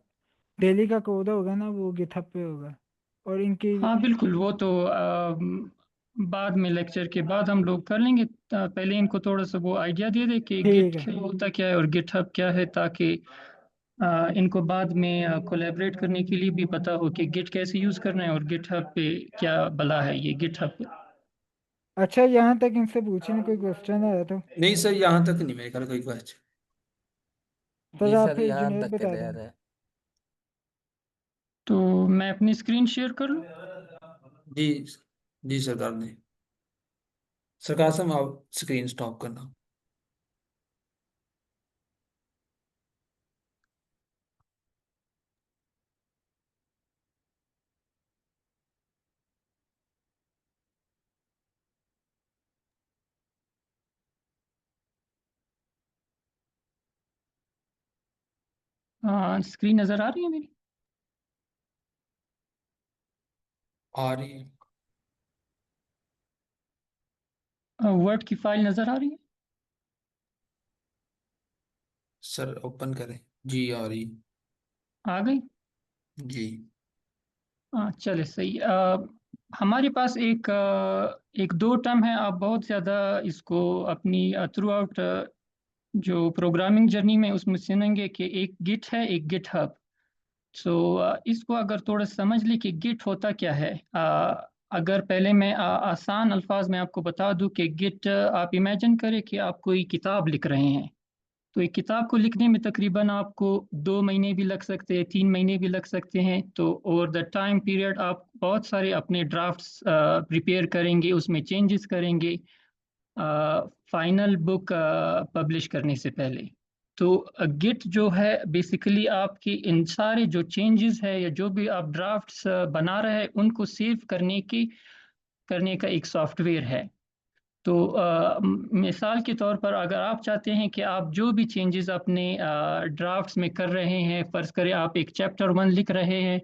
डेली का कोड होगा ना वो गिटहब पे होगा, और इनकी हाँ बिल्कुल, वो तो बाद में लेक्चर के बाद हम लोग कर लेंगे। पहले इनको थोड़ा सा वो आइडिया दे दे कि ठीक गिट है। होता क्या है और गिटहब क्या है, ताकि इनको बाद में कोलैबोरेट करने के लिए भी पता हो कि गिट कैसे यूज़ करना है और गिटहब पे क्या भला है ये गिटहब। अच्छा, यहाँ तक इनसे पूछने कोई क्वेश्चन आया तो नहीं सर, यहाँ तक नहीं मेरे ख्याल कोई क्वेश्चन। सर जी आप सर, फिर यहाँ जुनेद तक बता क्लियर दें। है। तो मैं अपनी स्क्रीन शेयर कर लूँ? जी जी सरकार ने, सरकार साहब आप स्क्रीन स्टॉप करना। स्क्रीन नज़र आ रही है मेरी? आ रही है वर्ड की फाइल नज़र आ रही है? सर, ओपन करें। जी आ रही। आ गई? जी हाँ चले सही। हमारे पास एक दो टर्म है, आप बहुत ज़्यादा इसको अपनी थ्रू आउट जो प्रोग्रामिंग जर्नी में उसमें सुनेंगे कि एक गिट है, एक गिट हब। सो इसको अगर थोड़ा समझ ले कि गिट होता क्या है। अगर पहले मैं आसान अल्फाज में आपको बता दूं कि गिट, आप इमेजिन करें कि आप कोई किताब लिख रहे हैं। तो एक किताब को लिखने में तकरीबन आपको 2 महीने भी लग सकते हैं, 3 महीने भी लग सकते हैं। तो ओवर द टाइम पीरियड आप बहुत सारे अपने ड्राफ्ट्स प्रिपेयर करेंगे, उसमें चेंजेस करेंगे फाइनल बुक पब्लिश करने से पहले। तो गिट जो है बेसिकली आपकी इन सारे जो चेंजेस है या जो भी आप ड्राफ्ट्स बना रहे हैं उनको सेव करने का एक सॉफ्टवेयर है। तो मिसाल के तौर पर अगर आप चाहते हैं कि आप जो भी चेंजेस अपने ड्राफ्ट्स में कर रहे हैं, फर्ज करें आप एक चैप्टर 1 लिख रहे हैं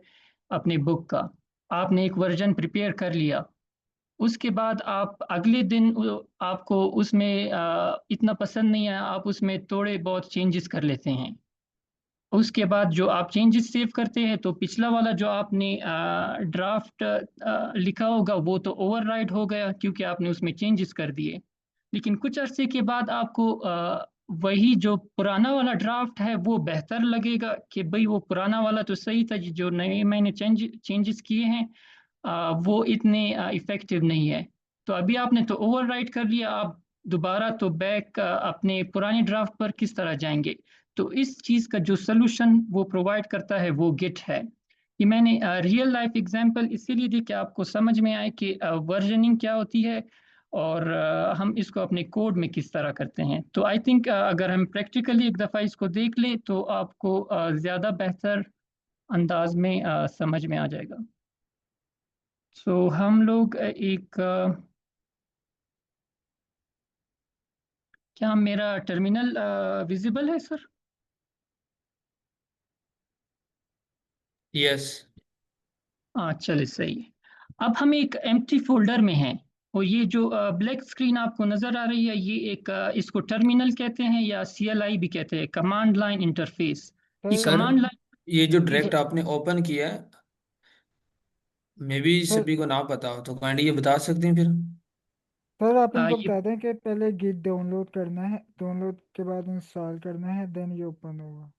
अपनी बुक का, आपने एक वर्जन प्रिपेयर कर लिया। उसके बाद आप अगले दिन आपको उसमें इतना पसंद नहीं आया, आप उसमें थोड़े बहुत चेंजेस कर लेते हैं। उसके बाद जो आप चेंजेस सेव करते हैं तो पिछला वाला जो आपने ड्राफ्ट लिखा होगा वो तो ओवरराइड हो गया क्योंकि आपने उसमें चेंजेस कर दिए। लेकिन कुछ अरसे के बाद आपको वही जो पुराना वाला ड्राफ्ट है वो बेहतर लगेगा कि भाई वो पुराना वाला तो सही था, जो नए मैंने चेंजेस किए हैं वो इतने इफेक्टिव नहीं है। तो अभी आपने तो ओवरराइट कर लिया, आप दोबारा तो बैक अपने पुराने ड्राफ्ट पर किस तरह जाएंगे। तो इस चीज़ का जो सलूशन वो प्रोवाइड करता है वो गिट है। ये मैंने रियल लाइफ एग्जांपल इसीलिए दी कि आपको समझ में आए कि वर्जनिंग क्या होती है और हम इसको अपने कोड में किस तरह करते हैं। तो आई थिंक अगर हम प्रैक्टिकली एक दफ़ा इसको देख लें तो आपको ज़्यादा बेहतर अंदाज में समझ में आ जाएगा। सो हम लोग एक क्या मेरा टर्मिनल विजिबल है सर? यस हाँ चलिए सही है। अब हम एक एम्प्टी फोल्डर में हैं और ये जो ब्लैक स्क्रीन आपको नज़र आ रही है ये एक इसको टर्मिनल कहते हैं या CLI भी कहते हैं, कमांड लाइन इंटरफेस। ये सर सर, कमांड लाइन। ये जो जी डायरेक्ट सर। आपने ओपन किया है, मे भी सर सभी को ना पता हो तो काइंडली ये बता सकते हैं फिर। सर आप इनको ये बता दें कि पहले गिट डाउनलोड करना है, डाउनलोड के बाद इंस्टॉल करना है, देन ये ओपन होगा।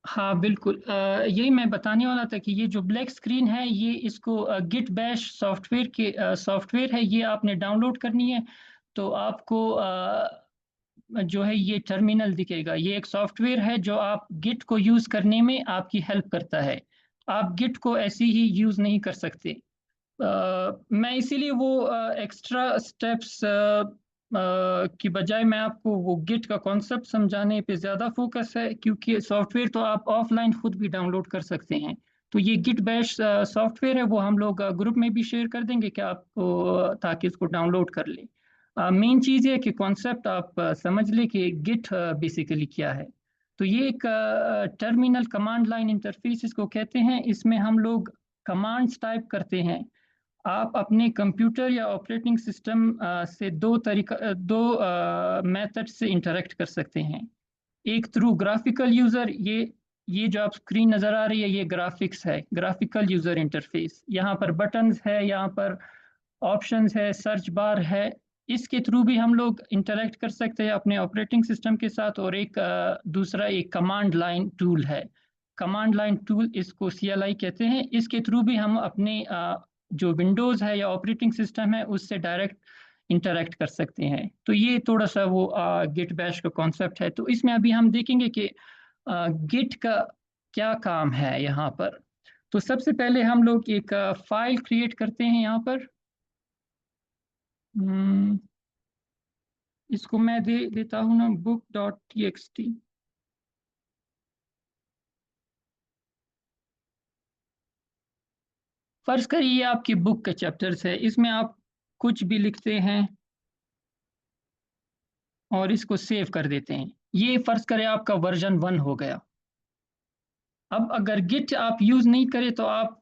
हाँ बिल्कुल, यही मैं बताने वाला था कि ये जो ब्लैक स्क्रीन है ये इसको गिट बैश सॉफ्टवेयर है, ये आपने डाउनलोड करनी है। तो आपको जो है ये टर्मिनल दिखेगा। ये एक सॉफ्टवेयर है जो आप गिट को यूज़ करने में आपकी हेल्प करता है। आप गिट को ऐसे ही यूज़ नहीं कर सकते। मैं इसीलिए वो एक्स्ट्रा स्टेप्स की बजाय मैं आपको वो गिट का कॉन्सेप्ट समझाने पे ज़्यादा फोकस है, क्योंकि सॉफ्टवेयर तो आप ऑफलाइन खुद भी डाउनलोड कर सकते हैं। तो ये गिट बैश सॉफ्टवेयर है वो हम लोग ग्रुप में भी शेयर कर देंगे कि आपको ताकि इसको डाउनलोड कर ले। मेन चीज़ है कि कॉन्सेप्ट आप समझ ले कि गिट बेसिकली क्या है। तो ये एक टर्मिनल कमांड लाइन इंटरफेस इसको कहते हैं। इसमें हम लोग कमांड्स टाइप करते हैं। आप अपने कंप्यूटर या ऑपरेटिंग सिस्टम से दो मेथड से इंटरेक्ट कर सकते हैं। एक थ्रू ग्राफिकल यूज़र, ये ये जो आप स्क्रीन नज़र आ रही है ये ग्राफिक्स है, ग्राफिकल यूज़र इंटरफेस। यहाँ पर बटन्स है, यहाँ पर ऑप्शंस है, सर्च बार है। इसके थ्रू भी हम लोग इंटरेक्ट कर सकते हैं अपने ऑपरेटिंग सिस्टम के साथ। और एक दूसरा एक कमांड लाइन टूल है, कमांड लाइन टूल, इसको CLI कहते हैं। इसके थ्रू भी हम अपने जो विंडोज़ है या ऑपरेटिंग सिस्टम है उससे डायरेक्ट इंटरेक्ट कर सकते हैं। तो ये थोड़ा सा वो गिट बैश का कॉन्सेप्ट है। तो इसमें अभी हम देखेंगे कि गिट का क्या काम है यहाँ पर। तो सबसे पहले हम लोग एक फाइल क्रिएट करते हैं यहाँ पर। इसको मैं दे देता हूँ ना, book.txt। फर्ज करिए ये आपकी बुक के चैप्टर्स है, इसमें आप कुछ भी लिखते हैं और इसको सेव कर देते हैं। ये फर्ज करें आपका वर्जन 1 हो गया। अब अगर गिट आप यूज नहीं करें तो आप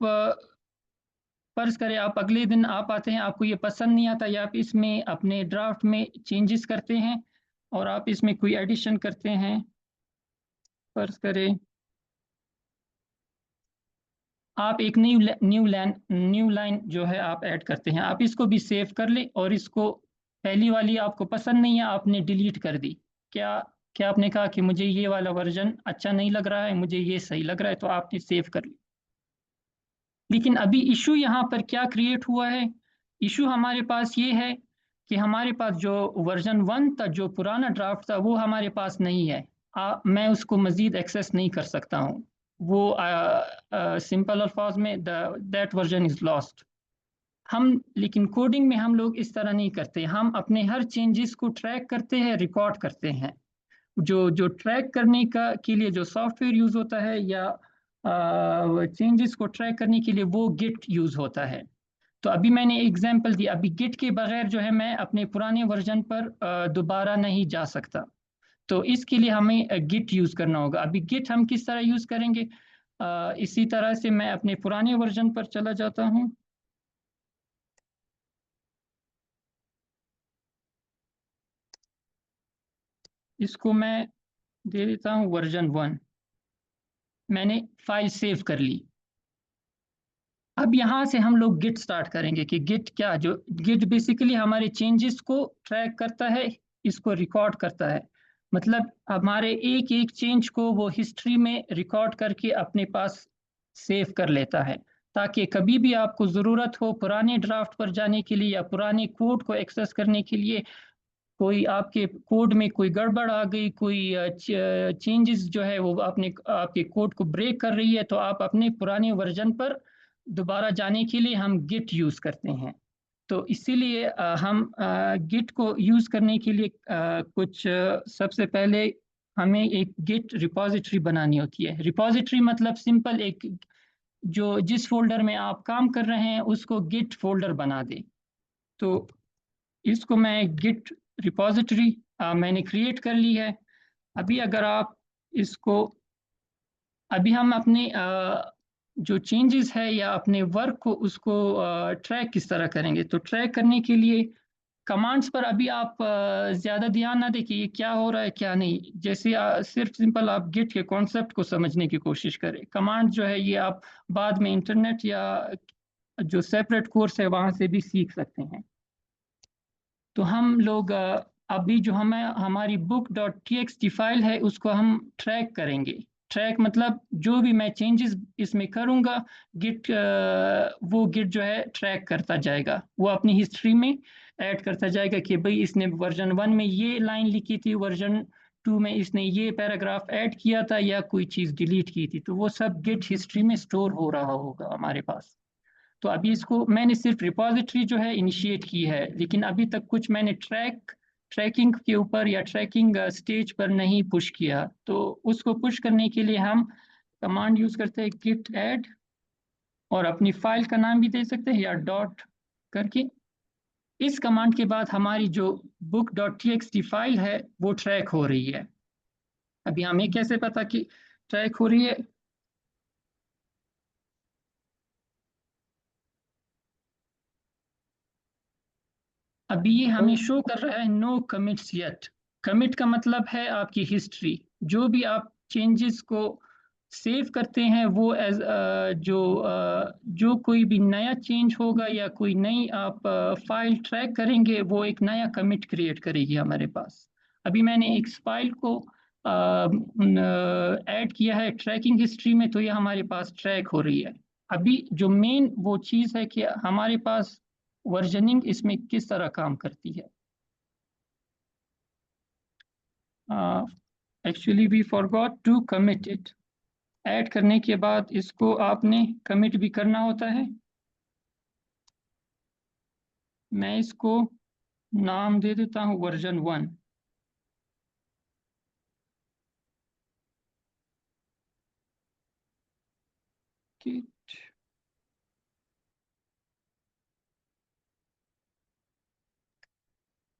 फर्ज करें आप अगले दिन आप आते हैं, आपको ये पसंद नहीं आता, या आप इसमें अपने ड्राफ्ट में चेंजेस करते हैं और आप इसमें कोई एडिशन करते हैं। फर्ज करें आप एक न्यू लाइन जो है आप ऐड करते हैं, आप इसको भी सेव कर ले और इसको पहली वाली आपको पसंद नहीं है, आपने डिलीट कर दी। क्या क्या आपने कहा कि मुझे ये वाला वर्जन अच्छा नहीं लग रहा है, मुझे ये सही लग रहा है, तो आपने सेव कर ली। लेकिन अभी इशू यहाँ पर क्या क्रिएट हुआ है? इशू हमारे पास ये है कि हमारे पास जो वर्जन 1 था, जो पुराना ड्राफ्ट था, वो हमारे पास नहीं है। मैं उसको मजीद एक्सेस नहीं कर सकता हूँ। वो सिंपल अल्फाज में दैट वर्जन इज लॉस्ट। हम लेकिन कोडिंग में हम लोग इस तरह नहीं करते, हम अपने हर चेंजेस को ट्रैक करते हैं, रिकॉर्ड करते हैं। जो जो ट्रैक करने का के लिए जो सॉफ्टवेयर यूज होता है या चेंजेस को ट्रैक करने के लिए वो गिट यूज होता है। तो अभी मैंने एग्जांपल दिया, अभी गिट के बगैर जो है मैं अपने पुराने वर्जन पर दोबारा नहीं जा सकता। तो इसके लिए हमें गिट यूज करना होगा। अभी गिट हम किस तरह यूज करेंगे? इसी तरह से मैं अपने पुराने वर्जन पर चला जाता हूँ। इसको मैं दे देता हूँ वर्जन 1। मैंने फाइल सेव कर ली। अब यहाँ से हम लोग गिट स्टार्ट करेंगे कि गिट क्या, जो गिट बेसिकली हमारे चेंजेस को ट्रैक करता है, इसको रिकॉर्ड करता है। मतलब हमारे एक एक चेंज को वो हिस्ट्री में रिकॉर्ड करके अपने पास सेव कर लेता है, ताकि कभी भी आपको ज़रूरत हो पुराने ड्राफ्ट पर जाने के लिए या पुराने कोड को एक्सेस करने के लिए, कोई आपके कोड में कोई गड़बड़ आ गई, कोई चेंजेस जो है वो आपने आपके कोड को ब्रेक कर रही है, तो आप अपने पुराने वर्जन पर दोबारा जाने के लिए हम गिट यूज़ करते हैं। तो इसीलिए हम गिट को यूज़ करने के लिए कुछ सबसे पहले हमें एक गिट रिपॉजिटरी बनानी होती है। रिपॉजिटरी मतलब सिंपल एक, जो जिस फोल्डर में आप काम कर रहे हैं उसको गिट फोल्डर बना दे। तो इसको मैं गिट रिपॉजिटरी मैंने क्रिएट कर ली है। अभी अगर आप इसको, अभी हम अपने जो चेंजेस है या अपने वर्क को उसको ट्रैक किस तरह करेंगे? तो ट्रैक करने के लिए कमांड्स पर अभी आप ज़्यादा ध्यान ना दें कि ये क्या हो रहा है क्या नहीं। जैसे सिर्फ सिंपल आप गिट के कॉन्सेप्ट को समझने की कोशिश करें। कमांड जो है ये आप बाद में इंटरनेट या जो सेपरेट कोर्स है वहाँ से भी सीख सकते हैं। तो हम लोग अभी जो हमें हमारी book.txt फाइल है उसको हम ट्रैक करेंगे। ट्रैक मतलब जो भी मैं चेंजेस इसमें करूँगा, गिट वो गिट जो है ट्रैक करता जाएगा, वो अपनी हिस्ट्री में ऐड करता जाएगा कि भाई इसने वर्जन 1 में ये लाइन लिखी थी, वर्जन 2 में इसने ये पैराग्राफ ऐड किया था या कोई चीज़ डिलीट की थी। तो वो सब गिट हिस्ट्री में स्टोर हो रहा होगा हमारे पास। तो अभी इसको मैंने सिर्फ रिपॉजिटरी जो है इनिशिएट की है, लेकिन अभी तक कुछ मैंने ट्रैकिंग के ऊपर या ट्रैकिंग स्टेज पर नहीं पुश किया। तो उसको पुश करने के लिए हम कमांड यूज करते हैं गिट ऐड, और अपनी फाइल का नाम भी दे सकते हैं या डॉट करके। इस कमांड के बाद हमारी जो book.txt फाइल है वो ट्रैक हो रही है। अभी हमें कैसे पता कि ट्रैक हो रही है? अभी ये हमें शो कर रहा है नो कमिट्स येट। कमिट का मतलब है आपकी हिस्ट्री, जो भी आप चेंजेस को सेव करते हैं वो एज जो कोई भी नया चेंज होगा या कोई नई आप फाइल ट्रैक करेंगे वो एक नया कमिट क्रिएट करेगी हमारे पास। अभी मैंने एक फाइल को ऐड किया है ट्रैकिंग हिस्ट्री में, तो ये हमारे पास ट्रैक हो रही है। अभी जो मेन वो चीज़ है कि हमारे पास वर्जनिंग इसमें किस तरह काम करती है। Actually we forgot to commit it. Add करने के बाद इसको आपने कमिट भी करना होता है। मैं इसको नाम दे देता हूँ वर्जन 1।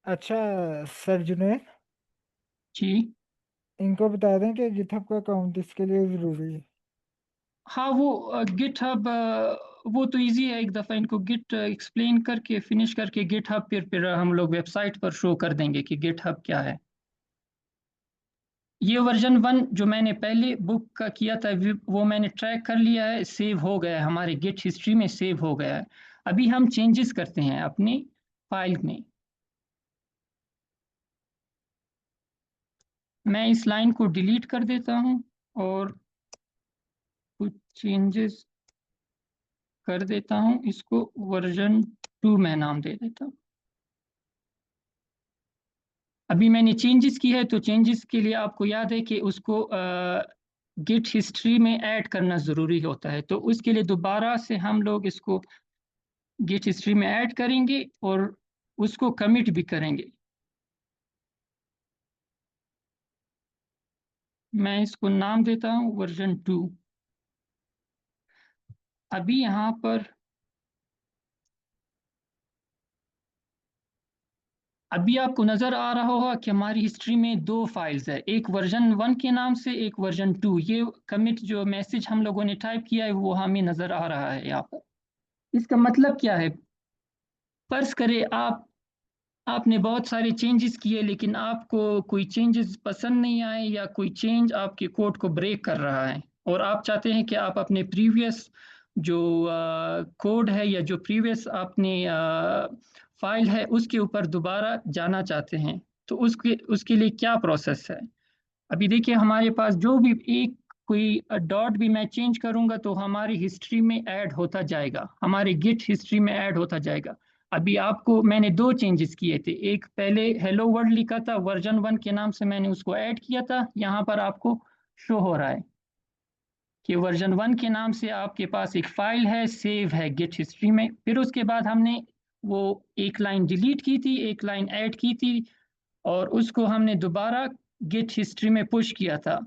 अच्छा सर जुनैद, जी इनको बता दें कि गिटहब का अकाउंट इसके लिए ज़रूरी है। हाँ, वो गिटहब वो तो इजी है। एक दफ़ा इनको गिट एक्सप्लेन करके फिनिश करके गिटहब फिर हम लोग वेबसाइट पर शो कर देंगे कि गिटहब क्या है। ये वर्जन 1 जो मैंने पहले बुक का किया था वो मैंने ट्रैक कर लिया है, सेव हो गया है, हमारे गिट हिस्ट्री में सेव हो गया है। अभी हम चेंजेस करते हैं अपनी फाइल में। मैं इस लाइन को डिलीट कर देता हूँ और कुछ चेंजेस कर देता हूँ। इसको वर्जन 2 में नाम दे देता हूँ। अभी मैंने चेंजेस की है, तो चेंजेस के लिए आपको याद है कि उसको गिट हिस्ट्री में ऐड करना ज़रूरी होता है। तो उसके लिए दोबारा से हम लोग इसको गिट हिस्ट्री में ऐड करेंगे और उसको कमिट भी करेंगे। मैं इसको नाम देता हूँ वर्जन 2। अभी यहाँ पर अभी आपको नज़र आ रहा होगा कि हमारी हिस्ट्री में 2 फाइल्स है, एक वर्जन 1 के नाम से, एक वर्जन 2। ये कमिट जो मैसेज हम लोगों ने टाइप किया है वो हमें नज़र आ रहा है यहाँ पर। इसका मतलब क्या है? फर्ज करें आपने बहुत सारे चेंजेस किए लेकिन आपको कोई चेंजेस पसंद नहीं आए या कोई चेंज आपके कोड को ब्रेक कर रहा है और आप चाहते हैं कि आप अपने प्रीवियस जो कोड है या जो प्रीवियस आपने फाइल है उसके ऊपर दोबारा जाना चाहते हैं, तो उसके उसके लिए क्या प्रोसेस है? अभी देखिए हमारे पास जो भी एक कोई डॉट भी मैं चेंज करूंगा तो हमारी हिस्ट्री में ऐड होता जाएगा, हमारे गिट हिस्ट्री में ऐड होता जाएगा। अभी आपको मैंने 2 चेंजेस किए थे, एक पहले हेलो वर्ल्ड लिखा था वर्जन 1 के नाम से, मैंने उसको ऐड किया था। यहाँ पर आपको शो हो रहा है कि वर्जन 1 के नाम से आपके पास एक फाइल है, सेव है गिट हिस्ट्री में। फिर उसके बाद हमने वो एक लाइन डिलीट की थी, एक लाइन ऐड की थी और उसको हमने दोबारा गिट हिस्ट्री में पुश किया था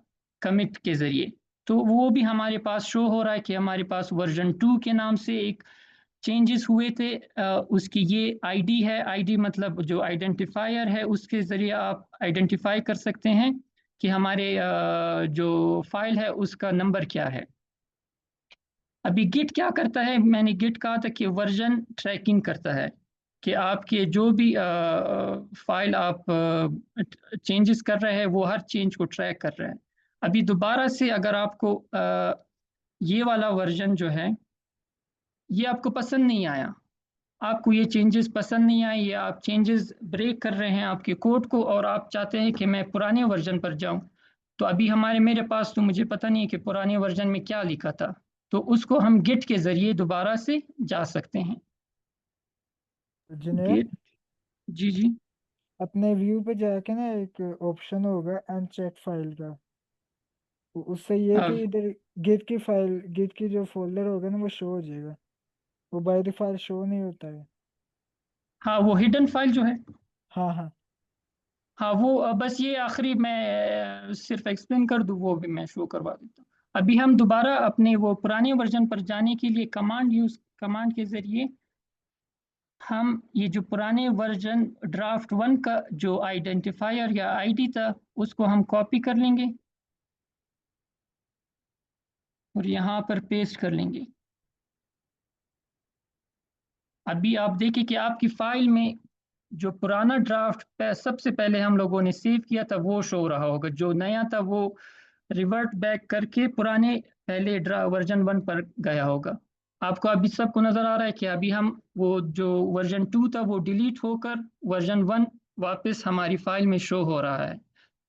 कमिट के जरिए। तो वो भी हमारे पास शो हो रहा है कि हमारे पास वर्जन 2 के नाम से एक चेंजेस हुए थे। उसकी ये आईडी है, आईडी मतलब जो आइडेंटिफायर है, उसके जरिए आप आइडेंटिफाई कर सकते हैं कि हमारे जो फाइल है उसका नंबर क्या है। अभी गिट क्या करता है? मैंने गिट कहा था कि वर्जन ट्रैकिंग करता है कि आपके जो भी फाइल आप चेंजेस कर रहे हैं वो हर चेंज को ट्रैक कर रहे हैं। अभी दोबारा से अगर आपको ये वाला वर्जन जो है ये आपको पसंद नहीं आया, आपको ये चेंजेस पसंद नहीं आए, या आप चेंजेस ब्रेक कर रहे हैं आपके कोड को और आप चाहते हैं कि मैं पुराने वर्जन पर जाऊं, तो अभी मेरे पास तो मुझे पता नहीं है कि पुराने वर्जन में क्या लिखा था, तो उसको हम गिट के जरिए दोबारा से जा सकते हैं। जुनैद, गिट, जी जी अपने व्यू पे जाके ना एक ऑप्शन होगा अनचेक फाइल का, उससे ये कि अब इधर गिट की जो फोल्डर होगा ना वो शो हो जाएगा। वो बाय डिफॉल्ट शो नहीं होता है। हाँ, वो हिडन फाइल जो है, हाँ हाँ। हाँ वो बस ये आखिरी मैं सिर्फ एक्सप्लेन कर दूँ, वो भी मैं शो करवा देता हूँ। अभी हम दोबारा अपने वो पुराने वर्जन पर जाने के लिए कमांड के जरिए हम ये जो पुराने वर्जन ड्राफ्ट 1 का जो आइडेंटिफायर या आईडी था उसको हम कॉपी कर लेंगे और यहाँ पर पेस्ट कर लेंगे। अभी आप देखिए कि आपकी फाइल में जो पुराना ड्राफ्ट सबसे पहले हम लोगों ने सेव किया था वो शो रहा होगा, जो नया था वो रिवर्ट बैक करके पुराने पहले वर्जन 1 पर गया होगा। आपको अभी सबको नजर आ रहा है कि अभी हम वो जो वर्जन 2 था वो डिलीट होकर वर्जन 1 वापस हमारी फाइल में शो हो रहा है।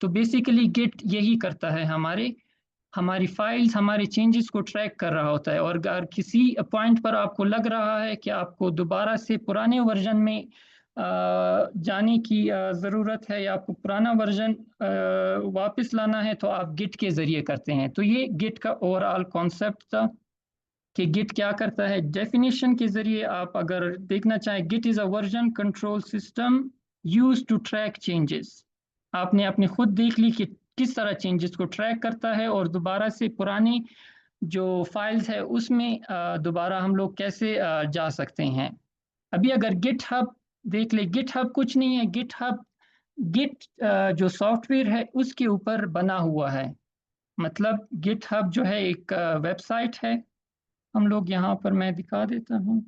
तो बेसिकली गिट यही करता है, हमारी फाइल्स हमारे चेंजेस को ट्रैक कर रहा होता है। और अगर किसी पॉइंट पर आपको लग रहा है कि आपको दोबारा से पुराने वर्जन में जाने की ज़रूरत है या आपको पुराना वर्जन वापस लाना है तो आप गिट के ज़रिए करते हैं। तो ये गिट का ओवरऑल कॉन्सेप्ट था कि गिट क्या करता है। डेफिनेशन के ज़रिए आप अगर देखना चाहें, git is a version control system use to track changes. आपने अपने खुद देख ली कि किस तरह चेंजेस को ट्रैक करता है और दोबारा से पुरानी जो फाइल्स है उसमें दोबारा हम लोग कैसे जा सकते हैं। अभी अगर गिट हब देख ले, गिट हब कुछ नहीं है, गिट हब गिट जो सॉफ्टवेयर है उसके ऊपर बना हुआ है। मतलब गिट हब जो है एक वेबसाइट है। हम लोग यहाँ पर मैं दिखा देता हूँ।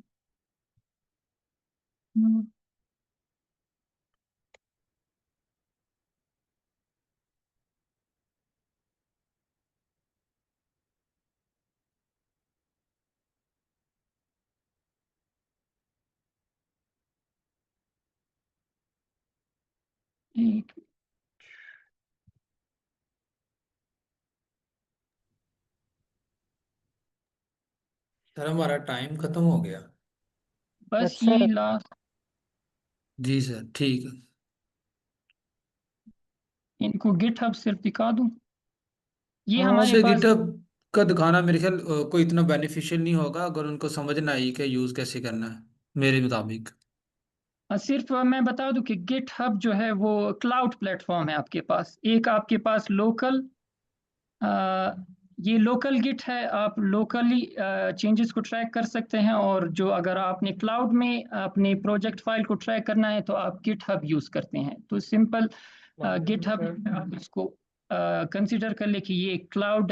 एक सर हमारा टाइम खत्म हो गया। बस अच्छा ये लास्ट, जी सर ठीक है। इनको गिट हब सिर्फ दिखा दूँ, ये हाँ हमारे वैसे पास। गिटहब का दिखाना मेरे ख्याल कोई इतना बेनिफिशियल नहीं होगा अगर उनको समझ ना आई कि यूज़ कैसे करना है मेरे मुताबिक। सिर्फ मैं बता दूं कि गिट हब जो है वो क्लाउड प्लेटफॉर्म है आपके पास। एक आपके पास लोकल, ये लोकल गिट है, आप लोकली चेंजेस को ट्रैक कर सकते हैं। और जो अगर आपने क्लाउड में अपने प्रोजेक्ट फाइल को ट्रैक करना है तो आप गिट हब यूज़ करते हैं। तो सिंपल गिट हब आप इसको कंसिडर कर ले कि ये क्लाउड